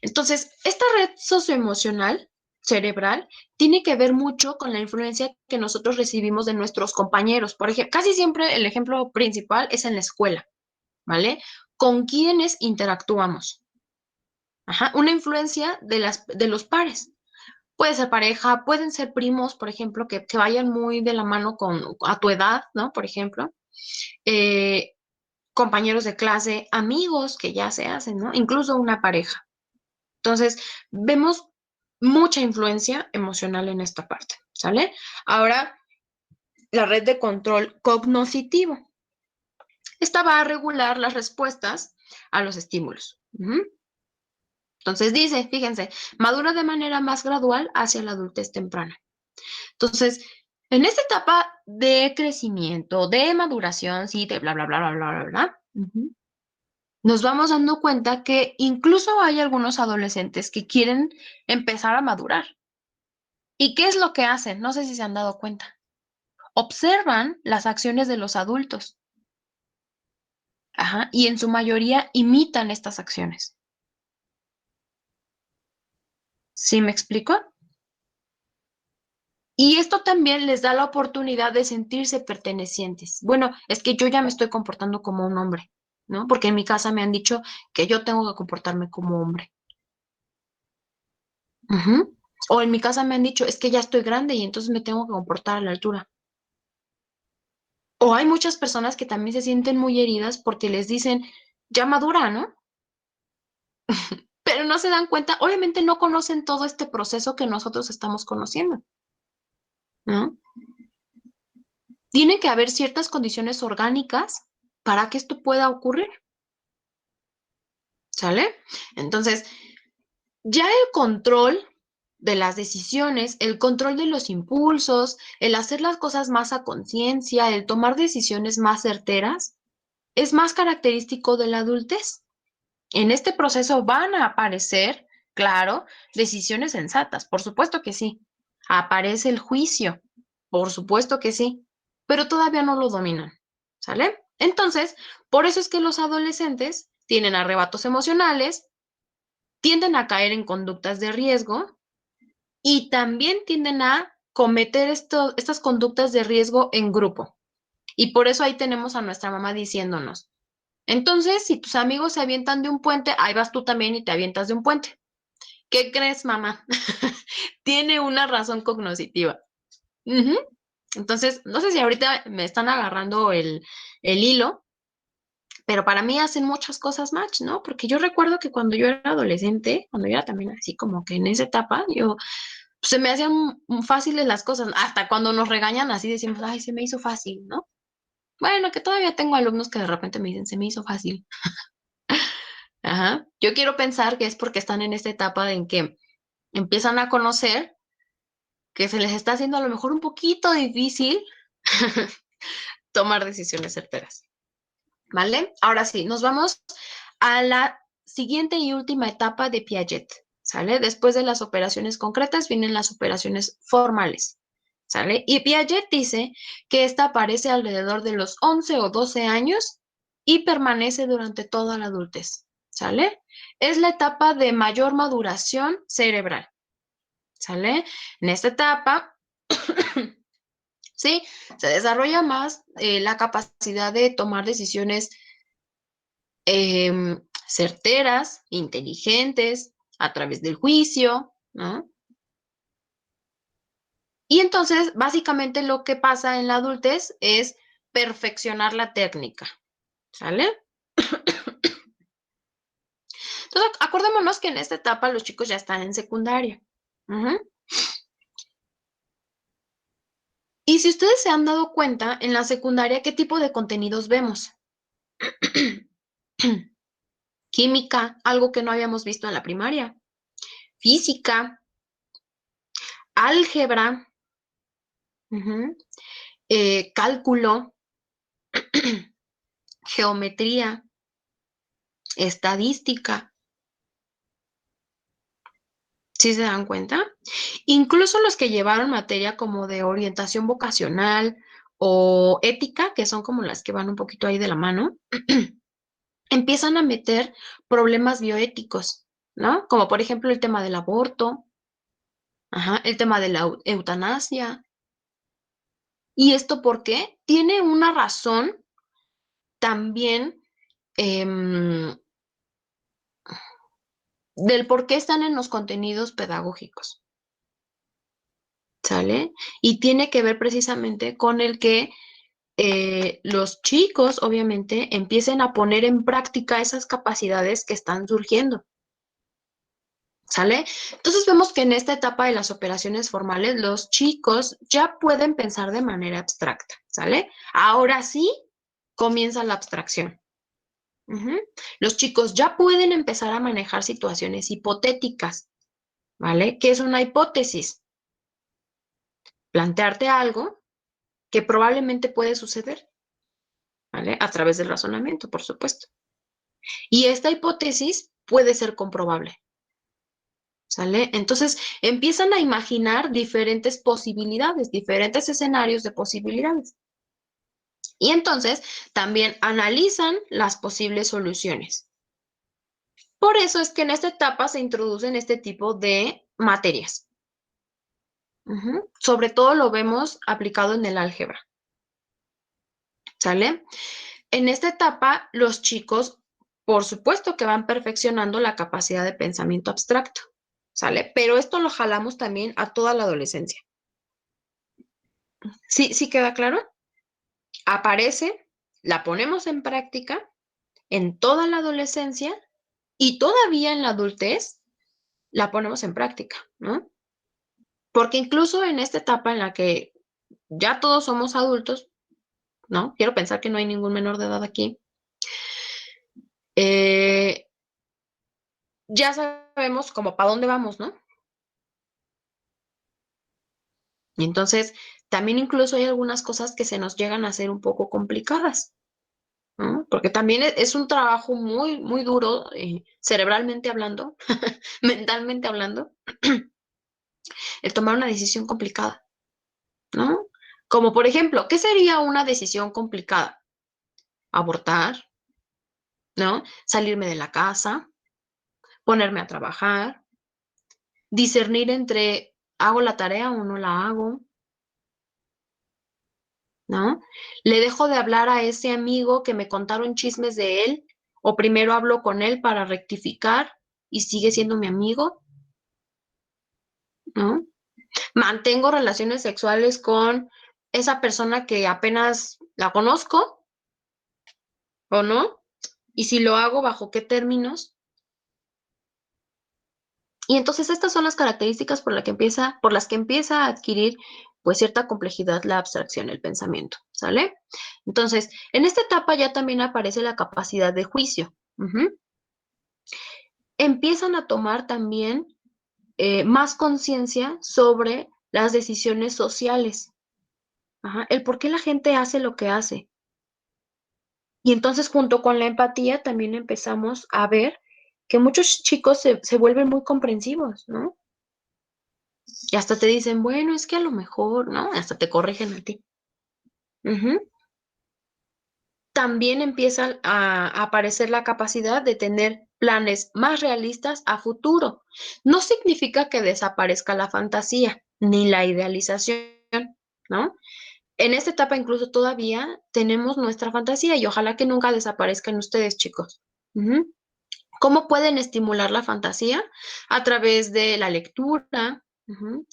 Entonces, esta red socioemocional cerebral tiene que ver mucho con la influencia que nosotros recibimos de nuestros compañeros. Por ejemplo, casi siempre el ejemplo principal es en la escuela, ¿vale? ¿Con quiénes interactuamos? Ajá, una influencia de los pares. Puede ser pareja, pueden ser primos, por ejemplo, que vayan muy de la mano a tu edad, ¿no? Por ejemplo, eh, compañeros de clase, amigos que ya se hacen, ¿no? Incluso una pareja. Entonces, vemos mucha influencia emocional en esta parte, ¿sale? Ahora, la red de control cognoscitivo. Esta va a regular las respuestas a los estímulos. Ujú. Entonces dice, fíjense, madura de manera más gradual hacia la adultez temprana. Entonces, En esta etapa de crecimiento, de maduración, sí, de bla, bla, bla, bla, bla, bla, bla, nos vamos dando cuenta que incluso hay algunos adolescentes que quieren empezar a madurar. ¿Y qué es lo que hacen? No sé si se han dado cuenta. Observan las acciones de los adultos. Ajá, y en su mayoría imitan estas acciones. ¿Sí me explico? Y esto también les da la oportunidad de sentirse pertenecientes. Bueno, es que yo ya me estoy comportando como un hombre, ¿no? Porque en mi casa me han dicho que yo tengo que comportarme como hombre. Ujú. O en mi casa me han dicho, es que ya estoy grande y entonces me tengo que comportar a la altura. O hay muchas personas que también se sienten muy heridas porque les dicen, ya madura, ¿no? Pero no se dan cuenta, obviamente no conocen todo este proceso que nosotros estamos conociendo, ¿no? Tiene que haber ciertas condiciones orgánicas para que esto pueda ocurrir, ¿sale? Entonces, ya el control de las decisiones, el control de los impulsos, el hacer las cosas más a conciencia, el tomar decisiones más certeras, es más característico de la adultez. En este proceso van a aparecer, claro, decisiones sensatas, por supuesto que sí. Aparece el juicio, por supuesto que sí, pero todavía no lo dominan, ¿sale? Entonces, por eso es que los adolescentes tienen arrebatos emocionales, tienden a caer en conductas de riesgo y también tienden a cometer estas conductas de riesgo en grupo. Y por eso ahí tenemos a nuestra mamá diciéndonos, entonces, si tus amigos se avientan de un puente, ahí vas tú también y te avientas de un puente. ¿Qué crees, mamá? Tiene una razón cognoscitiva. Ujú. Entonces, no sé si ahorita me están agarrando el hilo, pero para mí hacen muchas cosas match, ¿no? Porque yo recuerdo que cuando yo era adolescente, cuando yo era también así como que en esa etapa, yo se me hacían fáciles las cosas. Hasta cuando nos regañan así decimos, ay, se me hizo fácil, ¿no? Bueno, que todavía tengo alumnos que de repente me dicen, se me hizo fácil. Ajá. Yo quiero pensar que es porque están en esta etapa en que empiezan a conocer que se les está haciendo a lo mejor un poquito difícil tomar decisiones certeras. ¿Vale? Ahora sí, nos vamos a la siguiente y última etapa de Piaget. ¿Sale? Después de las operaciones concretas vienen las operaciones formales. ¿Sale? Y Piaget dice que esta aparece alrededor de los 11 o 12 años y permanece durante toda la adultez. ¿Sale? Es la etapa de mayor maduración cerebral. ¿Sale? En esta etapa, sí, se desarrolla más la capacidad de tomar decisiones certeras, inteligentes, a través del juicio, ¿no? Y entonces, básicamente lo que pasa en la adultez es perfeccionar la técnica, ¿sale? Entonces, acordémonos que en esta etapa los chicos ya están en secundaria. Ujú. Y si ustedes se han dado cuenta, en la secundaria, ¿qué tipo de contenidos vemos? Química, algo que no habíamos visto en la primaria. Física, álgebra, ujú, cálculo, geometría, estadística. ¿Sí se dan cuenta? Incluso los que llevaron materia como de orientación vocacional o ética, que son como las que van un poquito ahí de la mano, empiezan a meter problemas bioéticos, ¿no? Como por ejemplo el tema del aborto, ajá, el tema de la eutanasia. ¿Y esto por qué? Tiene una razón también del por qué están en los contenidos pedagógicos, ¿sale? Y tiene que ver precisamente con el que los chicos, obviamente, empiecen a poner en práctica esas capacidades que están surgiendo, ¿sale? Entonces vemos que en esta etapa de las operaciones formales, los chicos ya pueden pensar de manera abstracta, ¿sale? Ahora sí comienza la abstracción. Ujú. Los chicos ya pueden empezar a manejar situaciones hipotéticas, ¿vale? ¿Qué es una hipótesis? Plantearte algo que probablemente puede suceder, ¿vale? A través del razonamiento, por supuesto. Y esta hipótesis puede ser comprobable, ¿sale? Entonces empiezan a imaginar diferentes posibilidades, diferentes escenarios de posibilidades. Y entonces también analizan las posibles soluciones. Por eso es que en esta etapa se introducen este tipo de materias. Sobre todo lo vemos aplicado en el álgebra, ¿sale? En esta etapa, los chicos, por supuesto que van perfeccionando la capacidad de pensamiento abstracto, ¿sale? Pero esto lo jalamos también a toda la adolescencia. ¿Sí, sí queda claro? Aparece, la ponemos en práctica en toda la adolescencia y todavía en la adultez la ponemos en práctica, ¿no? Porque incluso en esta etapa en la que ya todos somos adultos, ¿no? Quiero pensar que no hay ningún menor de edad aquí. eh, ya sabemos como para dónde vamos, ¿no? Y entonces, también incluso hay algunas cosas que se nos llegan a ser un poco complicadas, ¿no? Porque también es un trabajo muy, muy duro, cerebralmente hablando, mentalmente hablando, el tomar una decisión complicada, ¿no? Como por ejemplo, ¿qué sería una decisión complicada? Abortar, ¿no? Salirme de la casa, ponerme a trabajar, discernir entre hago la tarea o no la hago, ¿no? Le dejo de hablar a ese amigo que me contaron chismes de él, o primero hablo con él para rectificar y sigue siendo mi amigo, ¿no? Mantengo relaciones sexuales con esa persona que apenas la conozco o no, y si lo hago, ¿bajo qué términos? Y entonces estas son las características por las que empieza a adquirir pues cierta complejidad la abstracción, el pensamiento, ¿sale? Entonces, en esta etapa ya también aparece la capacidad de juicio. Empiezan a tomar también más conciencia sobre las decisiones sociales, el por qué la gente hace lo que hace. Y entonces junto con la empatía también empezamos a ver que muchos chicos se vuelven muy comprensivos, ¿no? Y hasta te dicen, bueno, es que a lo mejor, ¿no? Hasta te corrigen a ti. Ujú. También empieza a aparecer la capacidad de tener planes más realistas a futuro. No significa que desaparezca la fantasía ni la idealización, ¿no? En esta etapa incluso todavía tenemos nuestra fantasía y ojalá que nunca desaparezcan ustedes, chicos. Ujú. ¿Cómo pueden estimular la fantasía? A través de la lectura,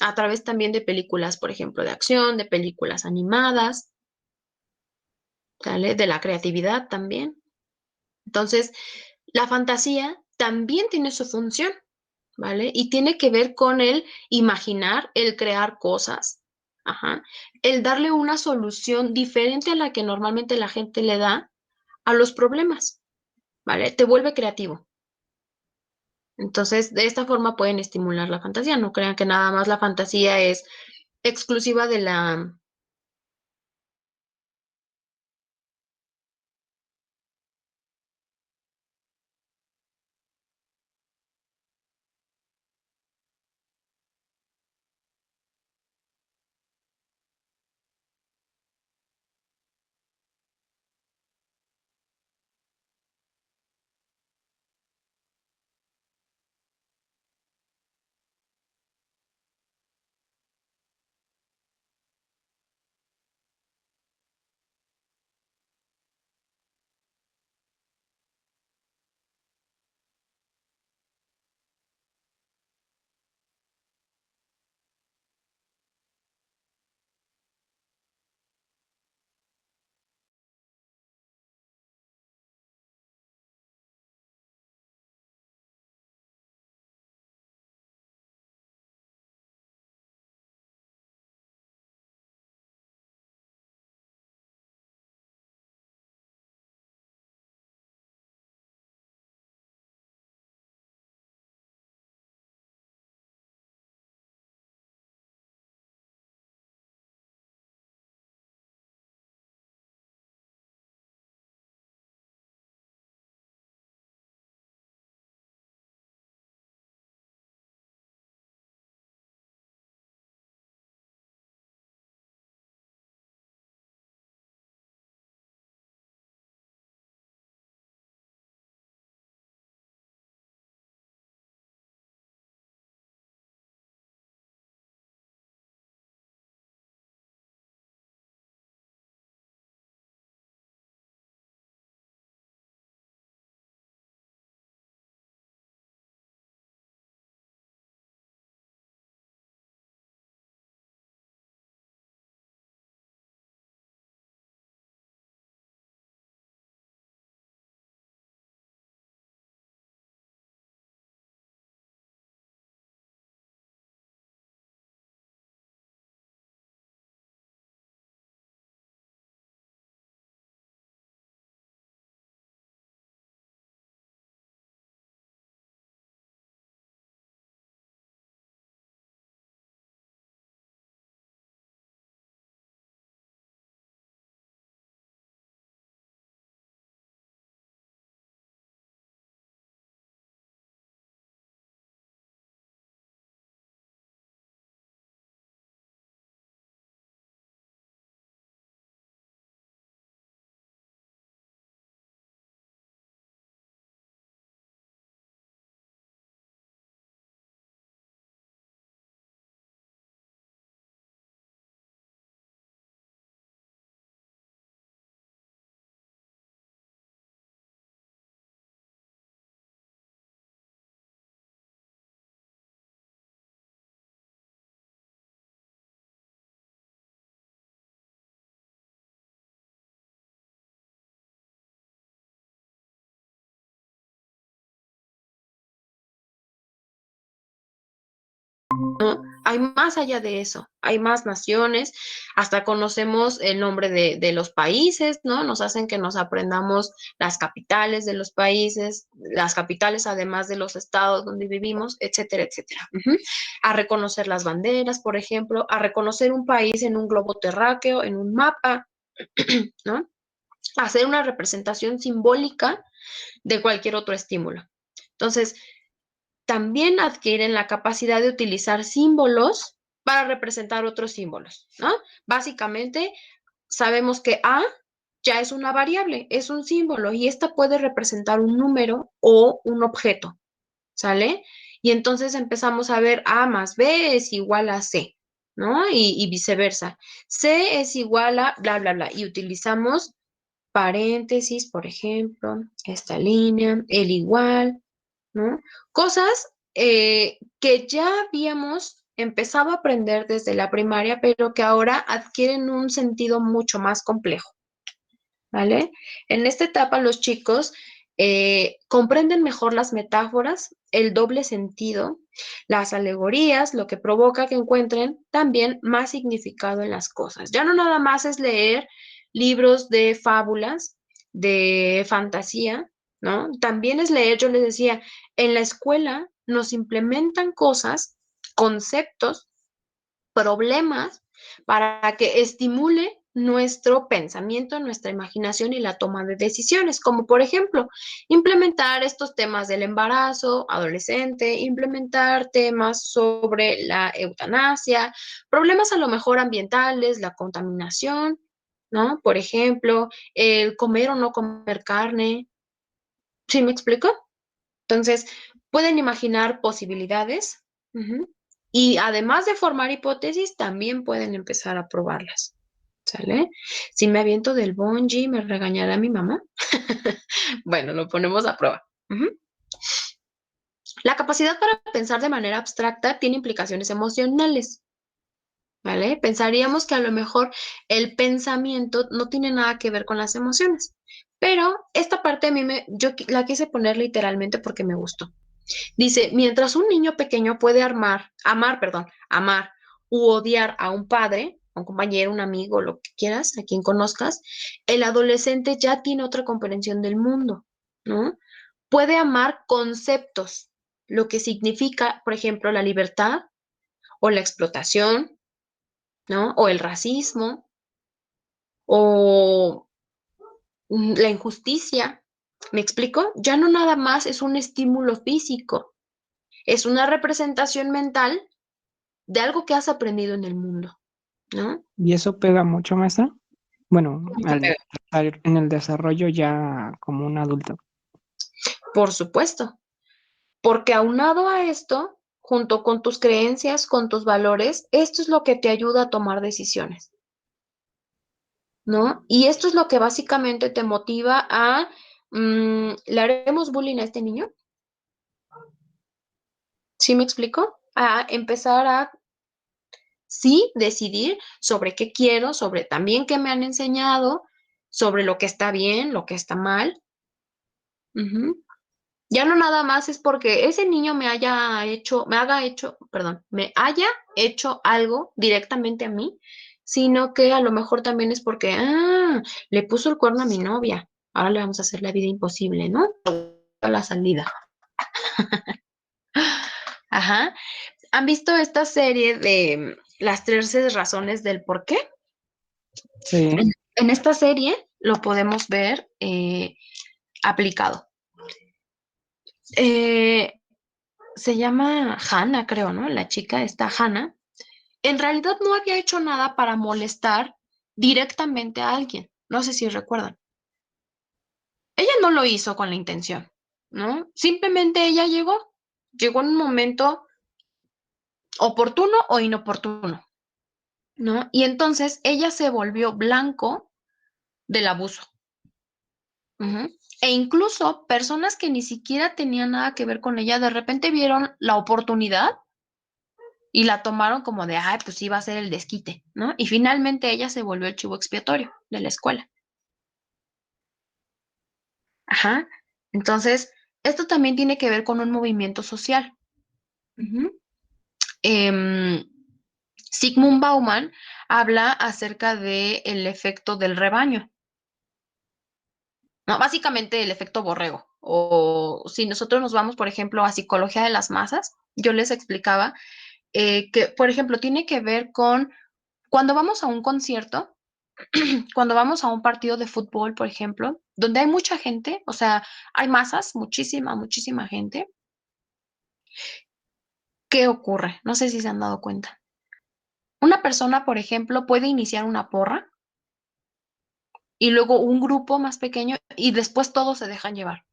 a través también de películas, por ejemplo, de acción, de películas animadas, ¿sale? De la creatividad también. Entonces, la fantasía también tiene su función, ¿vale? Y tiene que ver con el imaginar, el crear cosas, el darle una solución diferente a la que normalmente la gente le da a los problemas, ¿vale? Te vuelve creativo. Entonces, de esta forma pueden estimular la fantasía. No crean que nada más la fantasía es exclusiva de la ¿no? Hay más allá de eso, hay más naciones, hasta conocemos el nombre de los países, ¿no? Nos hacen que nos aprendamos las capitales de los países, las capitales además de los estados donde vivimos, etcétera, etcétera. Ujú. A reconocer las banderas, por ejemplo, a reconocer un país en un globo terráqueo, en un mapa, ¿no? A hacer una representación simbólica de cualquier otro estímulo. Entonces, también adquieren la capacidad de utilizar símbolos para representar otros símbolos, ¿no? Básicamente, sabemos que A ya es una variable, es un símbolo y esta puede representar un número o un objeto, ¿sale? Y entonces empezamos a ver A más B es igual a C, ¿no? Y viceversa. C es igual a bla, bla, bla. Y utilizamos paréntesis, por ejemplo, esta línea, el igual, ¿no? Cosas que ya habíamos empezado a aprender desde la primaria, pero que ahora adquieren un sentido mucho más complejo, ¿vale? En esta etapa los chicos comprenden mejor las metáforas, el doble sentido, las alegorías, lo que provoca que encuentren también más significado en las cosas. Ya no nada más es leer libros de fábulas, de fantasía, ¿no? También es leer, yo les decía, en la escuela nos implementan cosas, conceptos, problemas para que estimule nuestro pensamiento, nuestra imaginación y la toma de decisiones, como por ejemplo, implementar estos temas del embarazo adolescente, implementar temas sobre la eutanasia, problemas a lo mejor ambientales, la contaminación, ¿no? Por ejemplo, el comer o no comer carne. ¿Sí me explico? Entonces, pueden imaginar posibilidades, ujú, y además de formar hipótesis, también pueden empezar a probarlas, ¿sale? Si me aviento del bungee, ¿me regañará mi mamá? Bueno, lo ponemos a prueba. Ujú. La capacidad para pensar de manera abstracta tiene implicaciones emocionales, ¿vale? Pensaríamos que a lo mejor el pensamiento no tiene nada que ver con las emociones, pero esta parte a mí la quise poner literalmente porque me gustó. Dice, mientras un niño pequeño puede amar u odiar a un padre, a un compañero, un amigo, lo que quieras, a quien conozcas, el adolescente ya tiene otra comprensión del mundo, ¿no? Puede amar conceptos, lo que significa, por ejemplo, la libertad o la explotación, ¿no? O el racismo o la injusticia. ¿Me explico? Ya no nada más es un estímulo físico, es una representación mental de algo que has aprendido en el mundo, ¿no?
Y eso pega mucho, maestra. Bueno,
¿Cómo que pega?
en el desarrollo ya como un adulto.
Por supuesto, porque aunado a esto, junto con tus creencias, con tus valores, esto es lo que te ayuda a tomar decisiones, ¿no? Y esto es lo que básicamente te motiva a, ¿le haremos bullying a este niño? ¿Sí me explico? A empezar a, sí, decidir sobre qué quiero, sobre también qué me han enseñado, sobre lo que está bien, lo que está mal. Ujú. Ya no nada más es porque ese niño me haya hecho algo directamente a mí, sino que a lo mejor también es porque, le puso el cuerno a mi novia. Ahora le vamos a hacer la vida imposible, ¿no? A la salida. Ajá. ¿Han visto esta serie de las 13 razones del por qué?
Sí,
En esta serie lo podemos ver aplicado. Eh, Se llama Hannah, creo, ¿no? La chica está Hannah. En realidad no había hecho nada para molestar directamente a alguien. No sé si recuerdan. Ella no lo hizo con la intención, ¿no? Simplemente ella llegó en un momento oportuno o inoportuno, ¿no? Y entonces ella se volvió blanco del abuso. Ujú. E incluso personas que ni siquiera tenían nada que ver con ella, de repente vieron la oportunidad y la tomaron como de, ay, pues iba a ser el desquite, ¿no? Y finalmente ella se volvió el chivo expiatorio de la escuela. Ajá. Entonces, esto también tiene que ver con un movimiento social. Ujú. Zygmunt Bauman habla acerca del efecto del rebaño, ¿no? Básicamente el efecto borrego. O si nosotros nos vamos, por ejemplo, a psicología de las masas, yo les explicaba que, por ejemplo, tiene que ver con cuando vamos a un concierto, cuando vamos a un partido de fútbol, por ejemplo, donde hay mucha gente, o sea, hay masas, muchísima gente. ¿Qué ocurre? No sé si se han dado cuenta. Una persona, por ejemplo, puede iniciar una porra y luego un grupo más pequeño y después todos se dejan llevar.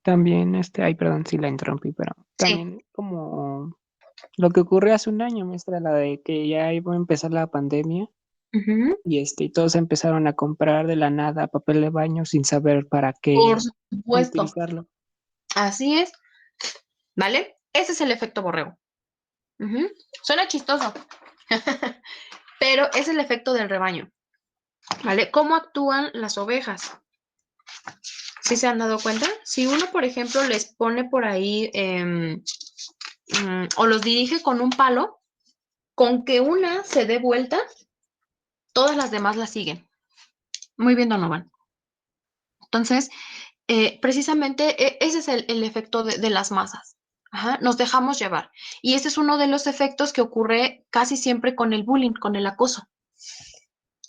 También, ay, perdón si la interrumpí, pero
Sí.
también como lo que ocurrió hace un año, maestra, la de que ya iba a empezar la pandemia
Ujú.
y todos empezaron a comprar de la nada papel de baño sin saber para
Por
qué
supuesto.
utilizarlo.
Así es, ¿vale? Ese es el efecto borrego. Ujú. Suena chistoso, pero es el efecto del rebaño, ¿vale? ¿Cómo actúan las ovejas? ¿Sí se han dado cuenta? Si uno, por ejemplo, les pone por ahí o los dirige con un palo, con que una se dé vuelta, todas las demás la siguen. Muy bien, Donovan. Entonces, precisamente ese es el efecto de las masas. Ajá, nos dejamos llevar. Y ese es uno de los efectos que ocurre casi siempre con el bullying, con el acoso.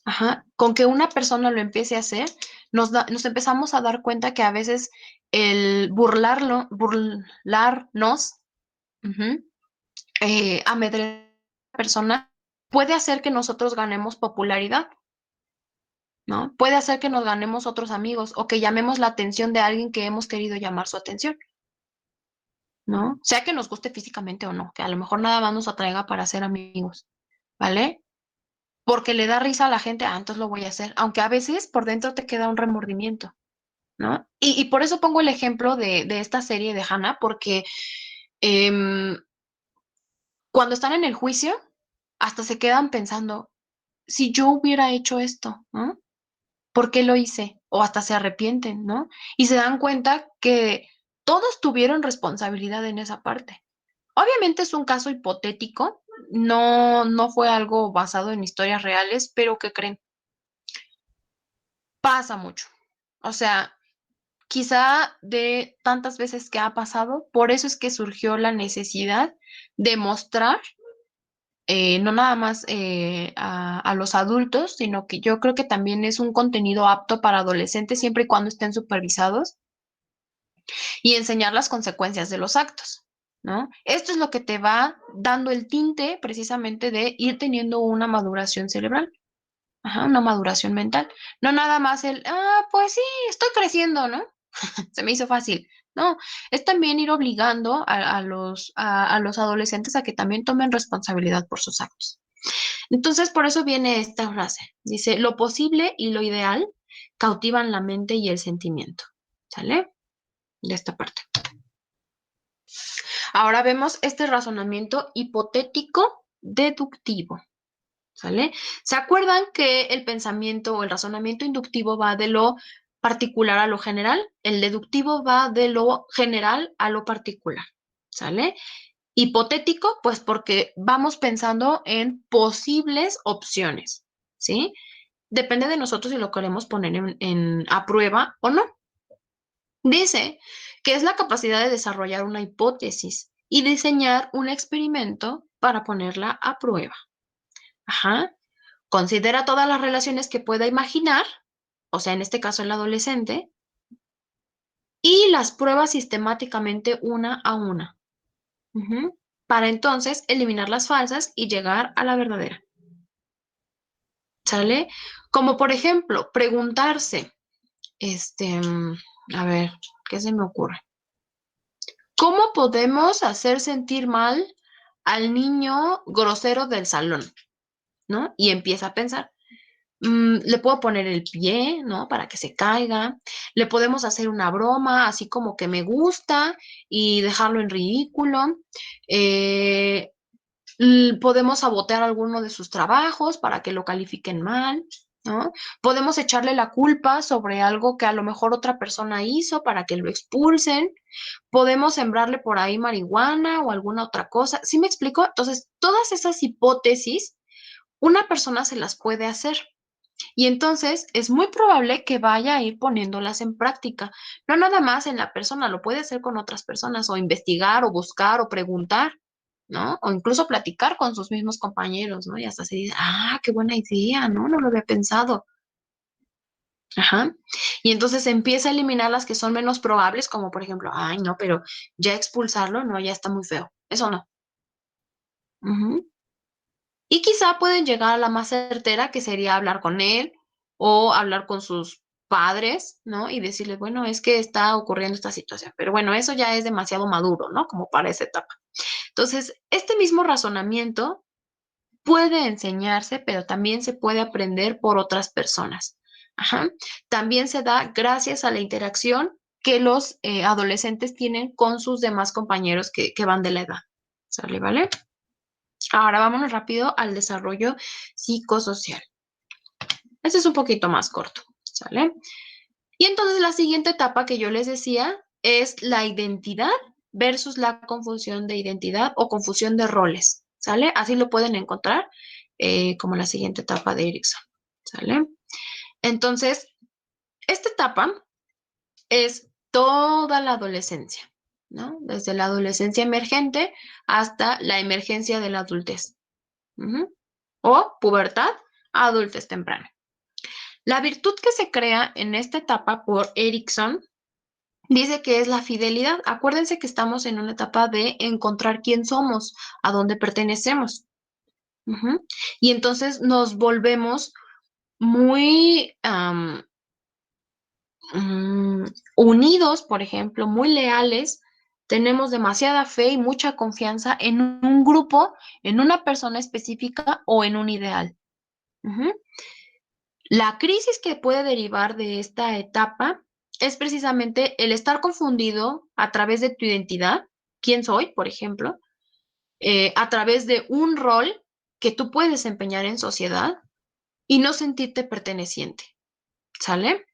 Ajá, con que una persona lo empiece a hacer, nos empezamos a dar cuenta que a veces el burlarnos, ujú, amedrentar a la persona, puede hacer que nosotros ganemos popularidad, ¿no? Puede hacer que nos ganemos otros amigos o que llamemos la atención de alguien que hemos querido llamar su atención, ¿no? Sea que nos guste físicamente o no, que a lo mejor nada más nos atraiga para ser amigos, ¿vale? Porque le da risa a la gente, entonces lo voy a hacer, aunque a veces por dentro te queda un remordimiento, ¿no? Y por eso pongo el ejemplo de esta serie de Hannah, porque em, cuando están en el juicio, hasta se quedan pensando, si yo hubiera hecho esto, ¿no? ¿Por qué lo hice? O hasta se arrepienten, ¿no? Y se dan cuenta que todos tuvieron responsabilidad en esa parte. Obviamente es un caso hipotético, no fue algo basado en historias reales, pero ¿qué creen? Pasa mucho. O sea, quizá de tantas veces que ha pasado, por eso es que surgió la necesidad de mostrar, no nada más a los adultos, sino que yo creo que también es un contenido apto para adolescentes siempre y cuando estén supervisados y enseñar las consecuencias de los actos, ¿no? Esto es lo que te va dando el tinte precisamente de ir teniendo una maduración cerebral. Ajá, una maduración mental. No nada más pues sí, estoy creciendo, ¿no? Se me hizo fácil. No, es también ir obligando a los adolescentes a que también tomen responsabilidad por sus actos. Entonces, por eso viene esta frase. Dice, lo posible y lo ideal cautivan la mente y el sentimiento. ¿Sale? De esta parte. Ahora vemos este razonamiento hipotético deductivo. ¿Sale? ¿Se acuerdan que el pensamiento o el razonamiento inductivo va de lo particular a lo general? El deductivo va de lo general a lo particular. ¿Sale? Hipotético, pues porque vamos pensando en posibles opciones. ¿Sí? Depende de nosotros si lo queremos poner a prueba o no. Dice que es la capacidad de desarrollar una hipótesis y diseñar un experimento para ponerla a prueba. Ajá. Considera todas las relaciones que pueda imaginar, o sea, en este caso el adolescente, y las prueba sistemáticamente una a una. Ujú. Para entonces eliminar las falsas y llegar a la verdadera. ¿Sale? Como por ejemplo, preguntarse, a ver, ¿qué se me ocurre? ¿Cómo podemos hacer sentir mal al niño grosero del salón? ¿No? Y empieza a pensar. Le puedo poner el pie, ¿no? Para que se caiga. Le podemos hacer una broma, así como que me gusta y dejarlo en ridículo. Podemos sabotear alguno de sus trabajos para que lo califiquen mal. ¿no? Podemos echarle la culpa sobre algo que a lo mejor otra persona hizo para que lo expulsen. Podemos sembrarle por ahí marihuana o alguna otra cosa. ¿Sí me explico? Entonces, todas esas hipótesis, una persona se las puede hacer. Y entonces es muy probable que vaya a ir poniéndolas en práctica. No nada más en la persona, lo puede hacer con otras personas o investigar o buscar o preguntar, ¿no? O incluso platicar con sus mismos compañeros, ¿no? Y hasta se dice, ah, qué buena idea, ¿no? No lo había pensado. Ajá. Y entonces empieza a eliminar las que son menos probables, como por ejemplo, ay, no, pero ya expulsarlo, no, ya está muy feo. Eso no. Ujú. Y quizá pueden llegar a la más certera, que sería hablar con él o hablar con sus padres, ¿no? Y decirles, bueno, es que está ocurriendo esta situación. Pero bueno, eso ya es demasiado maduro, ¿no? Como para esa etapa. Entonces, este mismo razonamiento puede enseñarse, pero también se puede aprender por otras personas. Ajá. También se da gracias a la interacción que los adolescentes tienen con sus demás compañeros que van de la edad. ¿Sale, vale? Ahora vámonos rápido al desarrollo psicosocial. Este es un poquito más corto, ¿sale? Y entonces la siguiente etapa que yo les decía es la identidad versus la confusión de identidad o confusión de roles, ¿sale? Así lo pueden encontrar como la siguiente etapa de Erickson, ¿sale? Entonces, esta etapa es toda la adolescencia, ¿no? Desde la adolescencia emergente hasta la emergencia de la adultez. Ujú. O pubertad a adultez temprana. La virtud que se crea en esta etapa por Erickson dice que es la fidelidad. Acuérdense que estamos en una etapa de encontrar quién somos, a dónde pertenecemos. Ujú. Y entonces nos volvemos muy unidos, por ejemplo, muy leales. Tenemos demasiada fe y mucha confianza en un grupo, en una persona específica o en un ideal. Ujú. La crisis que puede derivar de esta etapa es precisamente el estar confundido a través de tu identidad, quién soy, por ejemplo, a través de un rol que tú puedes desempeñar en sociedad y no sentirte perteneciente, ¿sale?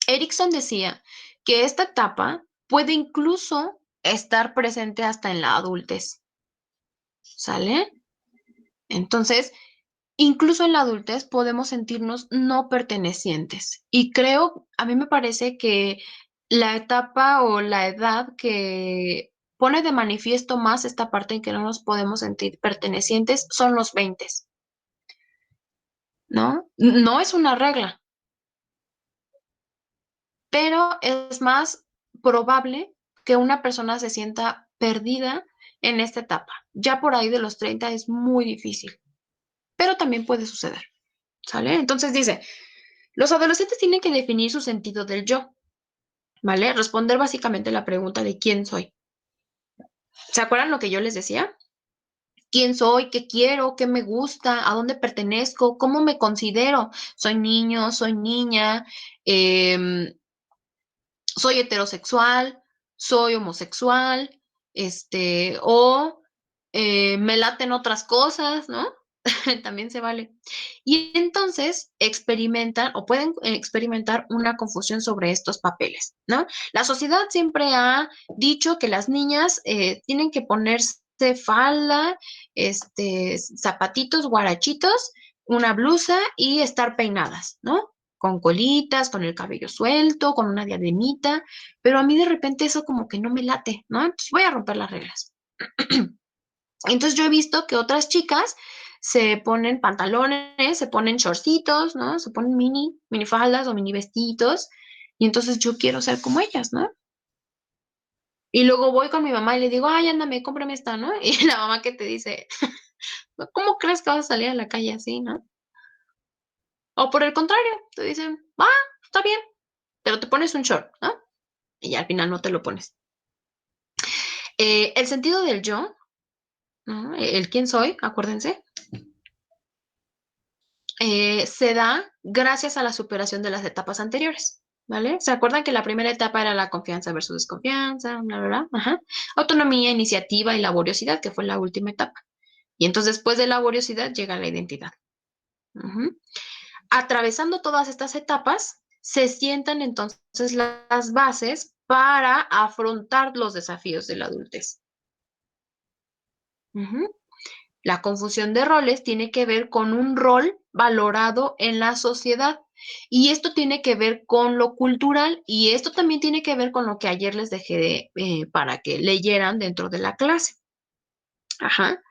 Erickson decía que esta etapa puede incluso estar presente hasta en la adultez, ¿sale? Entonces, incluso en la adultez podemos sentirnos no pertenecientes. Y creo, a mí me parece que la etapa o la edad que pone de manifiesto más esta parte en que no nos podemos sentir pertenecientes son los 20, ¿no? No es una regla, pero es más probable que una persona se sienta perdida en esta etapa. Ya por ahí de los 30 es muy difícil, pero también puede suceder, ¿sale? Entonces dice, los adolescentes tienen que definir su sentido del yo, ¿vale? Responder básicamente la pregunta de quién soy. ¿Se acuerdan lo que yo les decía? ¿Quién soy? ¿Qué quiero? ¿Qué me gusta? ¿A dónde pertenezco? ¿Cómo me considero? ¿Soy niño? ¿Soy niña? Em, ¿Soy heterosexual? ¿Soy homosexual? O me laten otras cosas, ¿no? También se vale. Y entonces experimentan o pueden experimentar una confusión sobre estos papeles, ¿no? La sociedad siempre ha dicho que las niñas tienen que ponerse falda, zapatitos, guarachitos, una blusa y estar peinadas, ¿no? Con colitas, con el cabello suelto, con una diademita, pero a mí de repente eso como que no me late, ¿no? Entonces voy a romper las reglas. Entonces yo he visto que otras chicas se ponen pantalones, se ponen shortcitos, ¿no? Se ponen mini faldas o mini vestidos, y entonces yo quiero ser como ellas, ¿no? Y luego voy con mi mamá y le digo, ay, ándame, cómprame esta, ¿no? Y la mamá que te dice, ¿cómo crees que vas a salir a la calle así, no? O por el contrario, te dicen, está bien, pero te pones un short, ¿no? Y ya al final no te lo pones. El sentido del yo, ¿no? El quién soy, acuérdense, se da gracias a la superación de las etapas anteriores, ¿vale? ¿Se acuerdan que la primera etapa era la confianza versus desconfianza, bla, bla, bla? Ajá. Autonomía, iniciativa y laboriosidad, que fue la última etapa. Y entonces después de laboriosidad llega la identidad. Ujú. Atravesando todas estas etapas, se sientan entonces las bases para afrontar los desafíos de la adultez. Ujú. La confusión de roles tiene que ver con un rol valorado en la sociedad y esto tiene que ver con lo cultural y esto también tiene que ver con lo que ayer les dejé para que leyeran dentro de la clase. Ajá.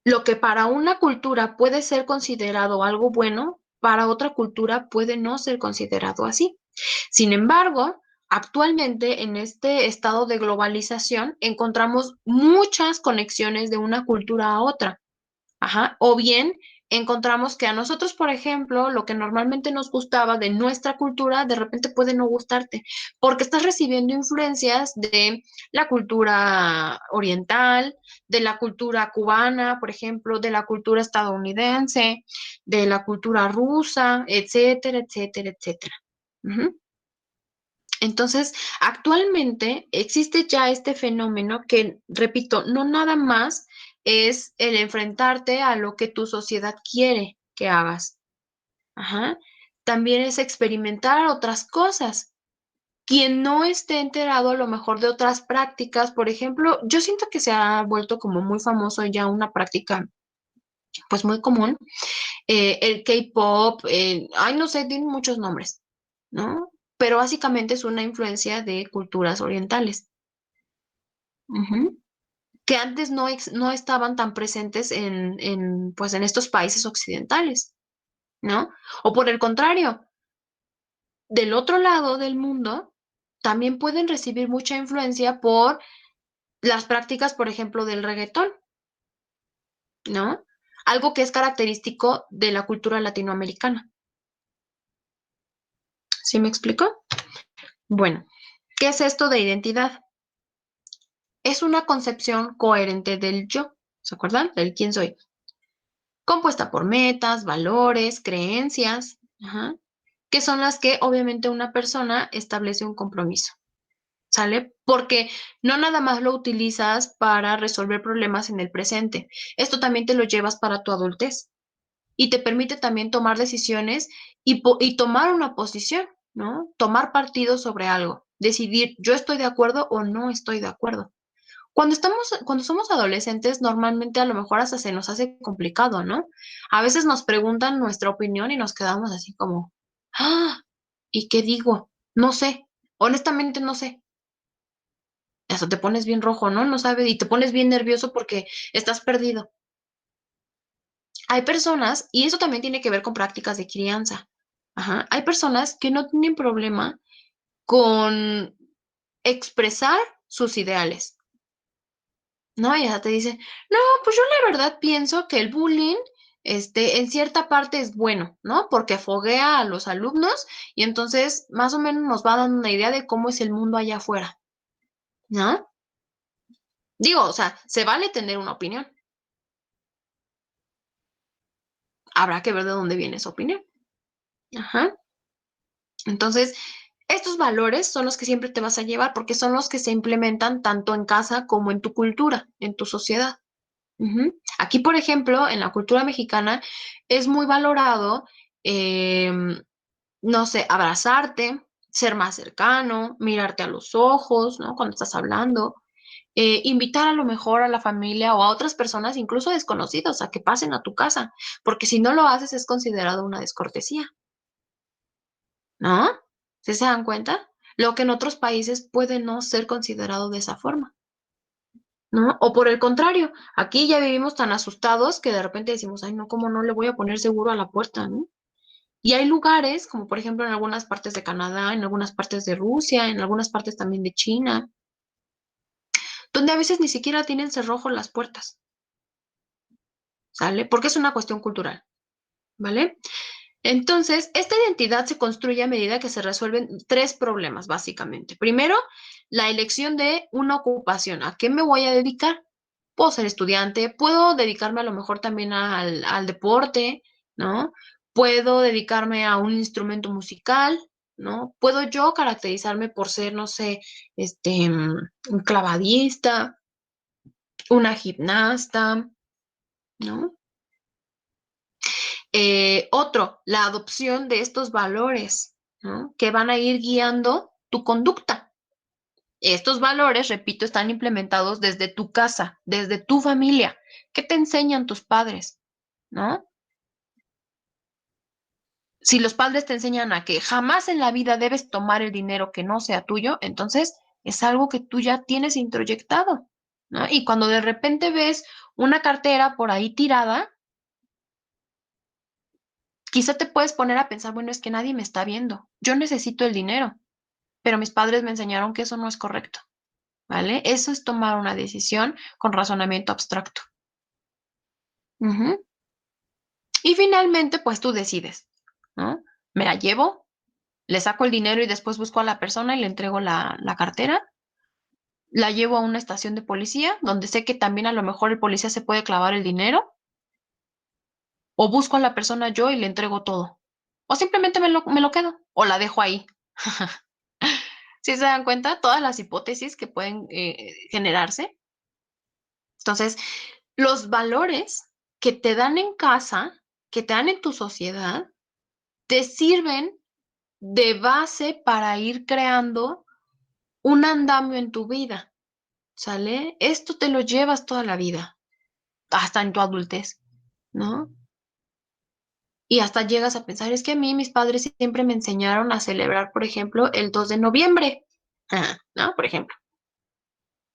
Lo que para una cultura puede ser considerado algo bueno, para otra cultura puede no ser considerado así. Sin embargo, actualmente en este estado de globalización encontramos muchas conexiones de una cultura a otra. Ajá. O bien encontramos que a nosotros, por ejemplo, lo que normalmente nos gustaba de nuestra cultura, de repente puede no gustarte, porque estás recibiendo influencias de la cultura oriental, de la cultura cubana, por ejemplo, de la cultura estadounidense, de la cultura rusa, etcétera, etcétera, etcétera. Ujú. Entonces, actualmente existe ya este fenómeno que, repito, no nada más es el enfrentarte a lo que tu sociedad quiere que hagas. Ajá. También es experimentar otras cosas. Quien no esté enterado a lo mejor de otras prácticas, por ejemplo, yo siento que se ha vuelto como muy famoso ya una práctica pues muy común, el K-pop, ay no sé, tiene muchos nombres, ¿no? Pero básicamente es una influencia de culturas orientales, ujú, que antes no estaban tan presentes pues en estos países occidentales, ¿no? O por el contrario, del otro lado del mundo, también pueden recibir mucha influencia por las prácticas, por ejemplo, del reggaetón, ¿no? Algo que es característico de la cultura latinoamericana. ¿Sí me explico? Bueno, ¿qué es esto de identidad? Es una concepción coherente del yo, ¿se acuerdan? Del quién soy. Compuesta por metas, valores, creencias, ajá, que son las que obviamente una persona establece un compromiso, ¿sale? Porque no nada más lo utilizas para resolver problemas en el presente, esto también te lo llevas para tu adultez y te permite también tomar decisiones y tomar una posición, ¿no? Tomar partido sobre algo, decidir yo estoy de acuerdo o no estoy de acuerdo. Cuando somos adolescentes, normalmente a lo mejor hasta se nos hace complicado, ¿no? A veces nos preguntan nuestra opinión y nos quedamos así como, ah, ¿y qué digo? No sé, honestamente no sé. Hasta te pones bien rojo, ¿no? No sabes y te pones bien nervioso porque estás perdido. Hay personas, y eso también tiene que ver con prácticas de crianza. Ajá. Hay personas que no tienen problema con expresar sus ideales. No, y ya te dice, no, pues yo la verdad pienso que el bullying, en cierta parte es bueno, ¿no? Porque foguea a los alumnos y entonces más o menos nos va dando una idea de cómo es el mundo allá afuera, ¿no? Digo, o sea, se vale tener una opinión. Habrá que ver de dónde viene esa opinión. Ajá. Entonces, estos valores son los que siempre te vas a llevar porque son los que se implementan tanto en casa como en tu cultura, en tu sociedad. Ujú. Aquí, por ejemplo, en la cultura mexicana es muy valorado, em, no sé, abrazarte, ser más cercano, mirarte a los ojos, ¿no? Cuando estás hablando, invitar a lo mejor a la familia o a otras personas, incluso desconocidos, a que pasen a tu casa, porque si no lo haces es considerado una descortesía, ¿no? ¿Sí se dan cuenta? Lo que en otros países puede no ser considerado de esa forma. ¿No? O por el contrario, aquí ya vivimos tan asustados que de repente decimos, ay, no, ¿cómo no le voy a poner seguro a la puerta, ¿no? Y hay lugares, como por ejemplo en algunas partes de Canadá, en algunas partes de Rusia, en algunas partes también de China, donde a veces ni siquiera tienen cerrojo las puertas, ¿sale? Porque es una cuestión cultural, ¿vale? Entonces, esta identidad se construye a medida que se resuelven tres problemas, básicamente. Primero, la elección de una ocupación. ¿A qué me voy a dedicar? Puedo ser estudiante, puedo dedicarme a lo mejor también al deporte, ¿no? Puedo dedicarme a un instrumento musical, ¿no? Puedo yo caracterizarme por ser, no sé, un clavadista, una gimnasta, ¿no? Otro, la adopción de estos valores, ¿no? Que van a ir guiando tu conducta. Estos valores, repito, están implementados desde tu casa, desde tu familia. ¿Qué te enseñan tus padres? ¿No? Si los padres te enseñan a que jamás en la vida debes tomar el dinero que no sea tuyo, entonces es algo que tú ya tienes introyectado, ¿no? Y cuando de repente ves una cartera por ahí tirada, quizá te puedes poner a pensar, bueno, es que nadie me está viendo. Yo necesito el dinero, pero mis padres me enseñaron que eso no es correcto, ¿vale? Eso es tomar una decisión con razonamiento abstracto. Ujú. Y finalmente, pues tú decides, ¿no? ¿Me la llevo? ¿Le saco el dinero y después busco a la persona y le entrego la cartera? ¿La llevo a una estación de policía donde sé que también a lo mejor el policía se puede clavar el dinero? ¿O busco a la persona yo y le entrego todo? ¿O simplemente me lo quedo? ¿O la dejo ahí? ¿Sí se dan cuenta? Todas las hipótesis que pueden generarse. Entonces, los valores que te dan en casa, que te dan en tu sociedad, te sirven de base para ir creando un andamio en tu vida, ¿sale? Esto te lo llevas toda la vida, hasta en tu adultez, ¿no? Y hasta llegas a pensar, es que a mí mis padres siempre me enseñaron a celebrar, por ejemplo, el 2 de noviembre, ¿no? Por ejemplo,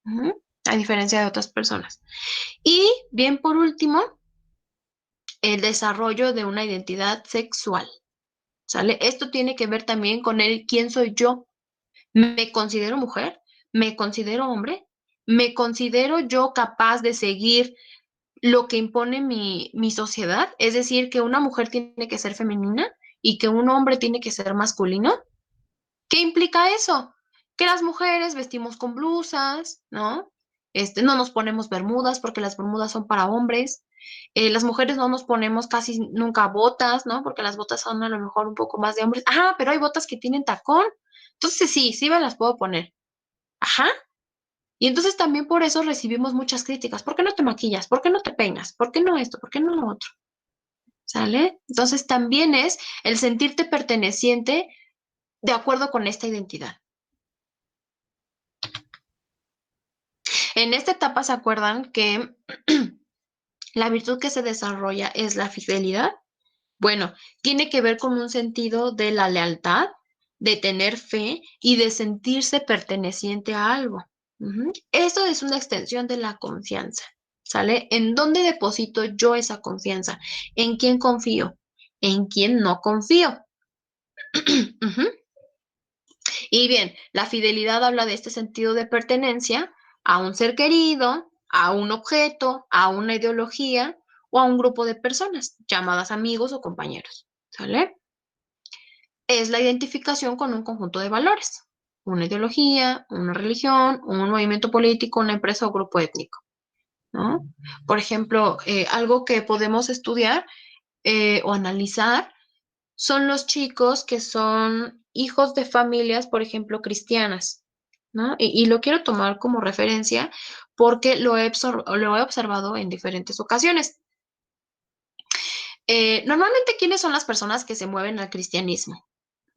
ujú, a diferencia de otras personas. Y bien, por último, el desarrollo de una identidad sexual, ¿sale? Esto tiene que ver también con el quién soy yo. ¿Me considero mujer? ¿Me considero hombre? ¿Me considero yo capaz de seguir lo que impone mi sociedad? Es decir, que una mujer tiene que ser femenina y que un hombre tiene que ser masculino. ¿Qué implica eso? Que las mujeres vestimos con blusas, ¿no? No nos ponemos bermudas porque las bermudas son para hombres. Las mujeres no nos ponemos casi nunca botas, ¿no? Porque las botas son a lo mejor un poco más de hombres. Ajá, pero hay botas que tienen tacón. Entonces sí, sí me las puedo poner. Ajá. Y entonces también por eso recibimos muchas críticas. ¿Por qué no te maquillas? ¿Por qué no te peinas? ¿Por qué no esto? ¿Por qué no lo otro? ¿Sale? Entonces también es el sentirte perteneciente de acuerdo con esta identidad. En esta etapa se acuerdan que la virtud que se desarrolla es la fidelidad. Bueno, tiene que ver con un sentido de la lealtad, de tener fe y de sentirse perteneciente a algo. Esto es una extensión de la confianza, ¿sale? ¿En dónde deposito yo esa confianza? ¿En quién confío? ¿En quién no confío? Ujú. Y bien, la fidelidad habla de este sentido de pertenencia a un ser querido, a un objeto, a una ideología o a un grupo de personas llamadas amigos o compañeros, ¿sale? Es la identificación con un conjunto de valores, una ideología, una religión, un movimiento político, una empresa o grupo étnico, ¿no? Por ejemplo, algo que podemos estudiar o analizar son los chicos que son hijos de familias, por ejemplo, cristianas, ¿no? Y lo quiero tomar como referencia porque lo he observado en diferentes ocasiones. Normalmente, ¿quiénes son las personas que se mueven al cristianismo?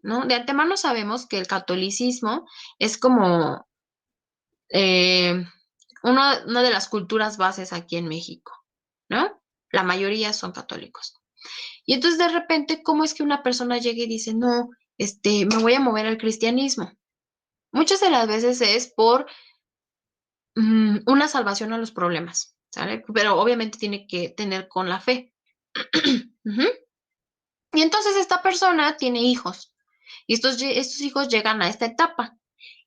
¿No? De antemano sabemos que el catolicismo es como eh, una de las culturas bases aquí en México, ¿no? La mayoría son católicos. Y entonces de repente, ¿cómo es que una persona llega y dice, no, me voy a mover al cristianismo? Muchas de las veces es por una salvación a los problemas, ¿sale? Pero obviamente tiene que tener con la fe. Ujú. Y entonces esta persona tiene hijos y estos hijos llegan a esta etapa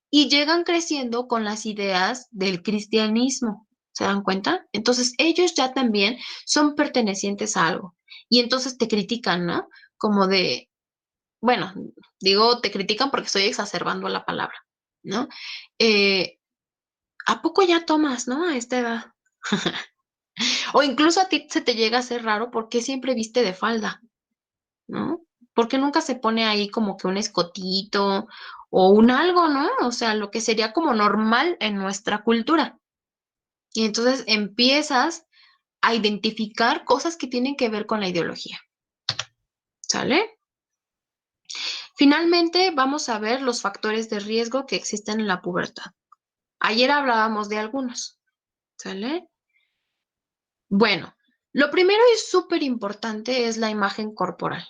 y llegan creciendo con las ideas del cristianismo. ¿Se dan cuenta? Entonces ellos ya también son pertenecientes a algo y entonces te critican, ¿no? Como de, bueno, digo, te critican porque estoy exacerbando la palabra, ¿no? Eh, ¿A poco ya tomas, no? A esta edad. O incluso a ti se te llega a ser raro porque siempre viste de falda, ¿no? Porque nunca se pone ahí como que un escotito o un algo, ¿no? O sea, lo que sería como normal en nuestra cultura. Y entonces empiezas a identificar cosas que tienen que ver con la ideología. ¿Sale? Finalmente, vamos a ver los factores de riesgo que existen en la pubertad. Ayer hablábamos de algunos, ¿sale? Bueno, lo primero y súper importante es la imagen corporal,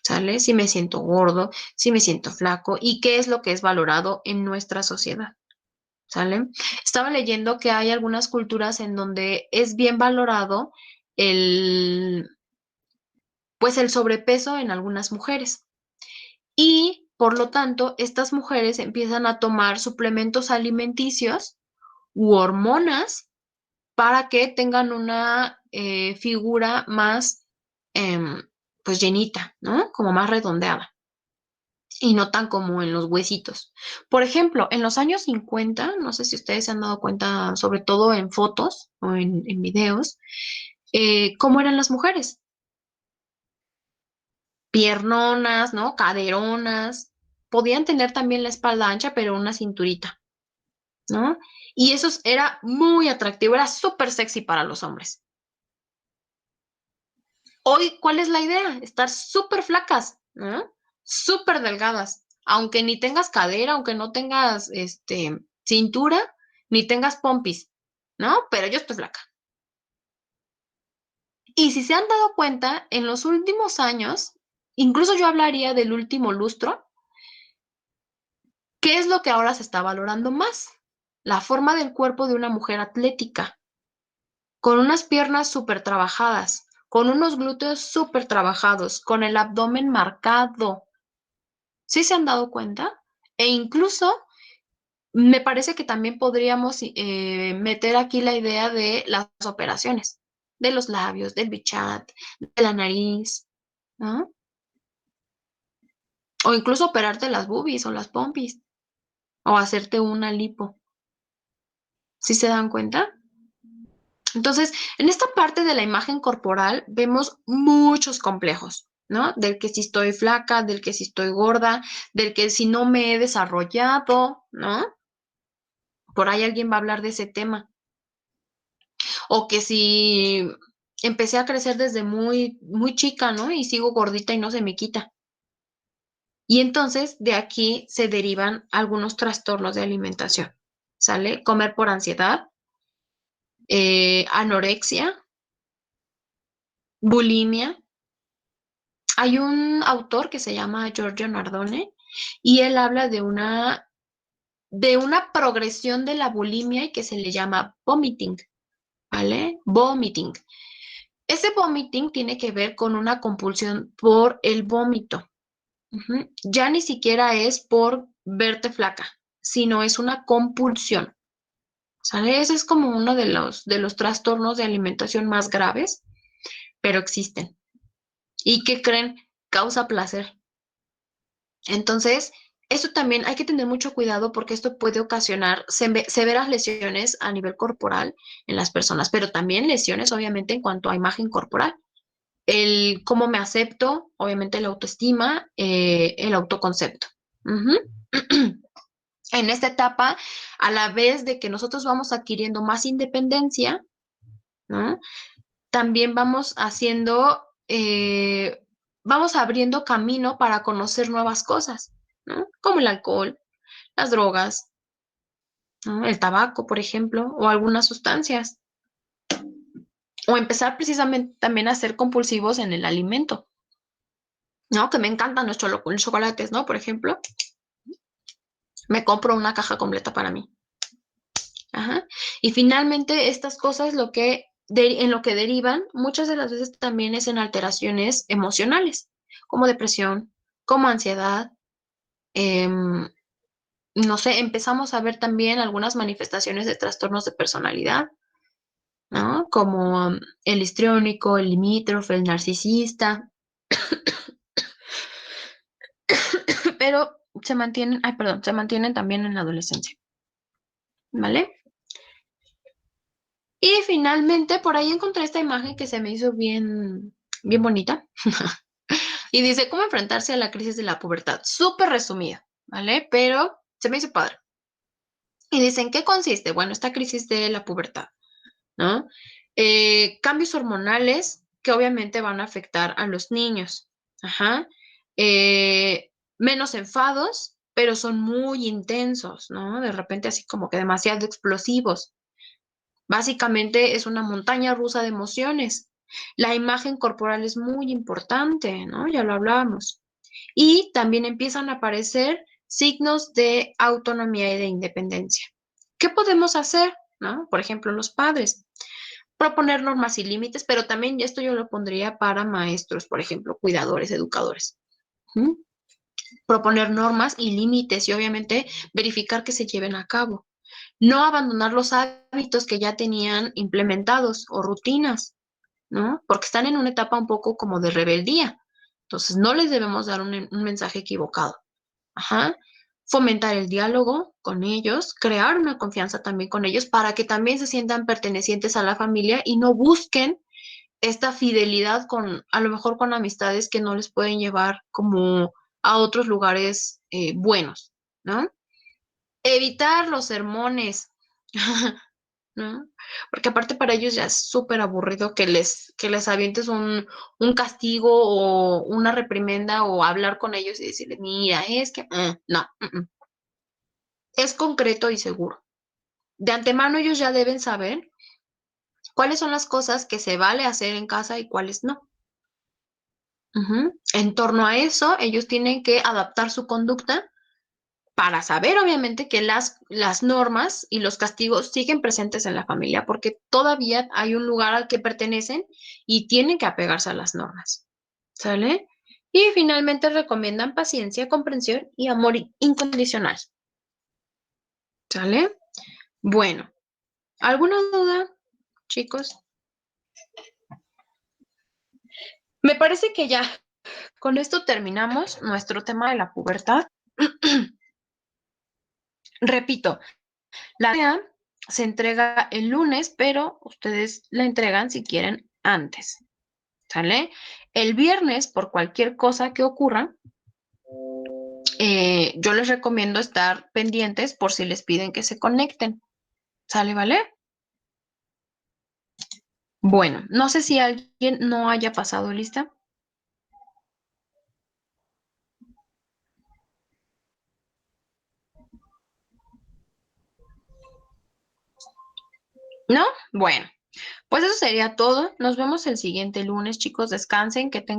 ¿sale? Si me siento gordo, si me siento flaco y qué es lo que es valorado en nuestra sociedad, ¿sale? Estaba leyendo que hay algunas culturas en donde es bien valorado el, pues el sobrepeso en algunas mujeres. Y por lo tanto, estas mujeres empiezan a tomar suplementos alimenticios u hormonas para que tengan una figura más, pues llenita, ¿no? Como más redondeada y no tan como en los huesitos. Por ejemplo, en los años 50, no sé si ustedes se han dado cuenta, sobre todo en fotos o en videos, cómo eran las mujeres. Piernonas, ¿no? Caderonas. Podían tener también la espalda ancha, pero una cinturita, ¿no? Y eso era muy atractivo, era súper sexy para los hombres. Hoy, ¿cuál es la idea? Estar súper flacas, ¿no? Súper delgadas. Aunque ni tengas cadera, aunque no tengas cintura, ni tengas pompis, ¿no? Pero yo estoy flaca. Y si se han dado cuenta, en los últimos años, incluso yo hablaría del último lustro, ¿qué es lo que ahora se está valorando más? La forma del cuerpo de una mujer atlética, con unas piernas súper trabajadas, con unos glúteos súper trabajados, con el abdomen marcado. ¿Sí se han dado cuenta? E incluso me parece que también podríamos meter aquí la idea de las operaciones, de los labios, del bichat, de la nariz, ¿no? O incluso operarte las boobies o las pompis, o hacerte una lipo. ¿Sí se dan cuenta? Entonces, en esta parte de la imagen corporal vemos muchos complejos, ¿no? Del que si estoy flaca, del que si estoy gorda, del que si no me he desarrollado, ¿no? Por ahí alguien va a hablar de ese tema. O que si empecé a crecer desde muy, muy chica, ¿no? Y sigo gordita y no se me quita. Y entonces de aquí se derivan algunos trastornos de alimentación, ¿sale? Comer por ansiedad, anorexia, bulimia. Hay un autor que se llama Giorgio Nardone y él habla de una progresión de la bulimia y que se le llama vomiting, ¿vale? Vomiting. Ese vomiting tiene que ver con una compulsión por el vómito. Ujú. Ya ni siquiera es por verte flaca, sino es una compulsión. ¿Sale? Ese es como uno de los trastornos de alimentación más graves, pero existen. ¿Y qué creen? Causa placer. Entonces, esto también hay que tener mucho cuidado porque esto puede ocasionar severas lesiones a nivel corporal en las personas, pero también lesiones, obviamente, en cuanto a imagen corporal. El cómo me acepto, obviamente la autoestima, el autoconcepto. Ujú. En esta etapa, a la vez de que nosotros vamos adquiriendo más independencia, ¿no? También vamos haciendo, vamos abriendo camino para conocer nuevas cosas, ¿no? Como el alcohol, las drogas, ¿no? El tabaco, por ejemplo, o algunas sustancias. O empezar precisamente también a ser compulsivos en el alimento, ¿no? Que me encantan los chocolates, ¿no? Por ejemplo, me compro una caja completa para mí. Ajá. Y finalmente, estas cosas en lo que derivan, muchas de las veces también es en alteraciones emocionales, como depresión, como ansiedad. em, no sé, empezamos a ver también algunas manifestaciones de trastornos de personalidad, ¿no? Como el histriónico, el limítrofe, el narcisista, pero se mantienen también en la adolescencia, ¿vale? Y finalmente, por ahí encontré esta imagen que se me hizo bien, bien bonita. Y dice, ¿cómo enfrentarse a la crisis de la pubertad? Súper resumido, ¿vale? Pero se me hizo padre. Y dice, ¿en qué consiste? Bueno, esta crisis de la pubertad, ¿no? Cambios hormonales que obviamente van a afectar a los niños, Ajá. Menos enfados, pero son muy intensos, ¿no? De repente así como que demasiado explosivos. Básicamente es una montaña rusa de emociones. La imagen corporal es muy importante, ¿no? Ya lo hablábamos. Y también empiezan a aparecer signos de autonomía y de independencia. ¿Qué podemos hacer? ¿No? Por ejemplo, los padres. Proponer normas y límites, pero también esto yo lo pondría para maestros, por ejemplo, cuidadores, educadores. ¿Mm? Proponer normas y límites y obviamente verificar que se lleven a cabo. No abandonar los hábitos que ya tenían implementados o rutinas, ¿no? Porque están en una etapa un poco como de rebeldía. Entonces, no les debemos dar un mensaje equivocado. Ajá. Fomentar el diálogo con ellos, crear una confianza también con ellos para que también se sientan pertenecientes a la familia y no busquen esta fidelidad con, a lo mejor con amistades que no les pueden llevar como a otros lugares buenos, ¿no? Evitar los sermones, ¿no? Porque aparte para ellos ya es súper aburrido que les avientes un castigo o una reprimenda o hablar con ellos y decirles, mira, es que, no, es concreto y seguro. De antemano ellos ya deben saber cuáles son las cosas que se vale hacer en casa y cuáles no. En torno a eso, ellos tienen que adaptar su conducta para saber, obviamente, que las normas y los castigos siguen presentes en la familia, porque todavía hay un lugar al que pertenecen y tienen que apegarse a las normas. ¿Sale? Y finalmente recomiendan paciencia, comprensión y amor incondicional. ¿Sale? Bueno, ¿alguna duda, chicos? Me parece que ya con esto terminamos nuestro tema de la pubertad. Repito, la tarea se entrega el lunes, pero ustedes la entregan si quieren antes. ¿Sale? El viernes, por cualquier cosa que ocurra, yo les recomiendo estar pendientes por si les piden que se conecten. ¿Sale, vale? Bueno, no sé si alguien no haya pasado lista. ¿No? Bueno, pues eso sería todo. Nos vemos el siguiente lunes, chicos. Descansen, que tengan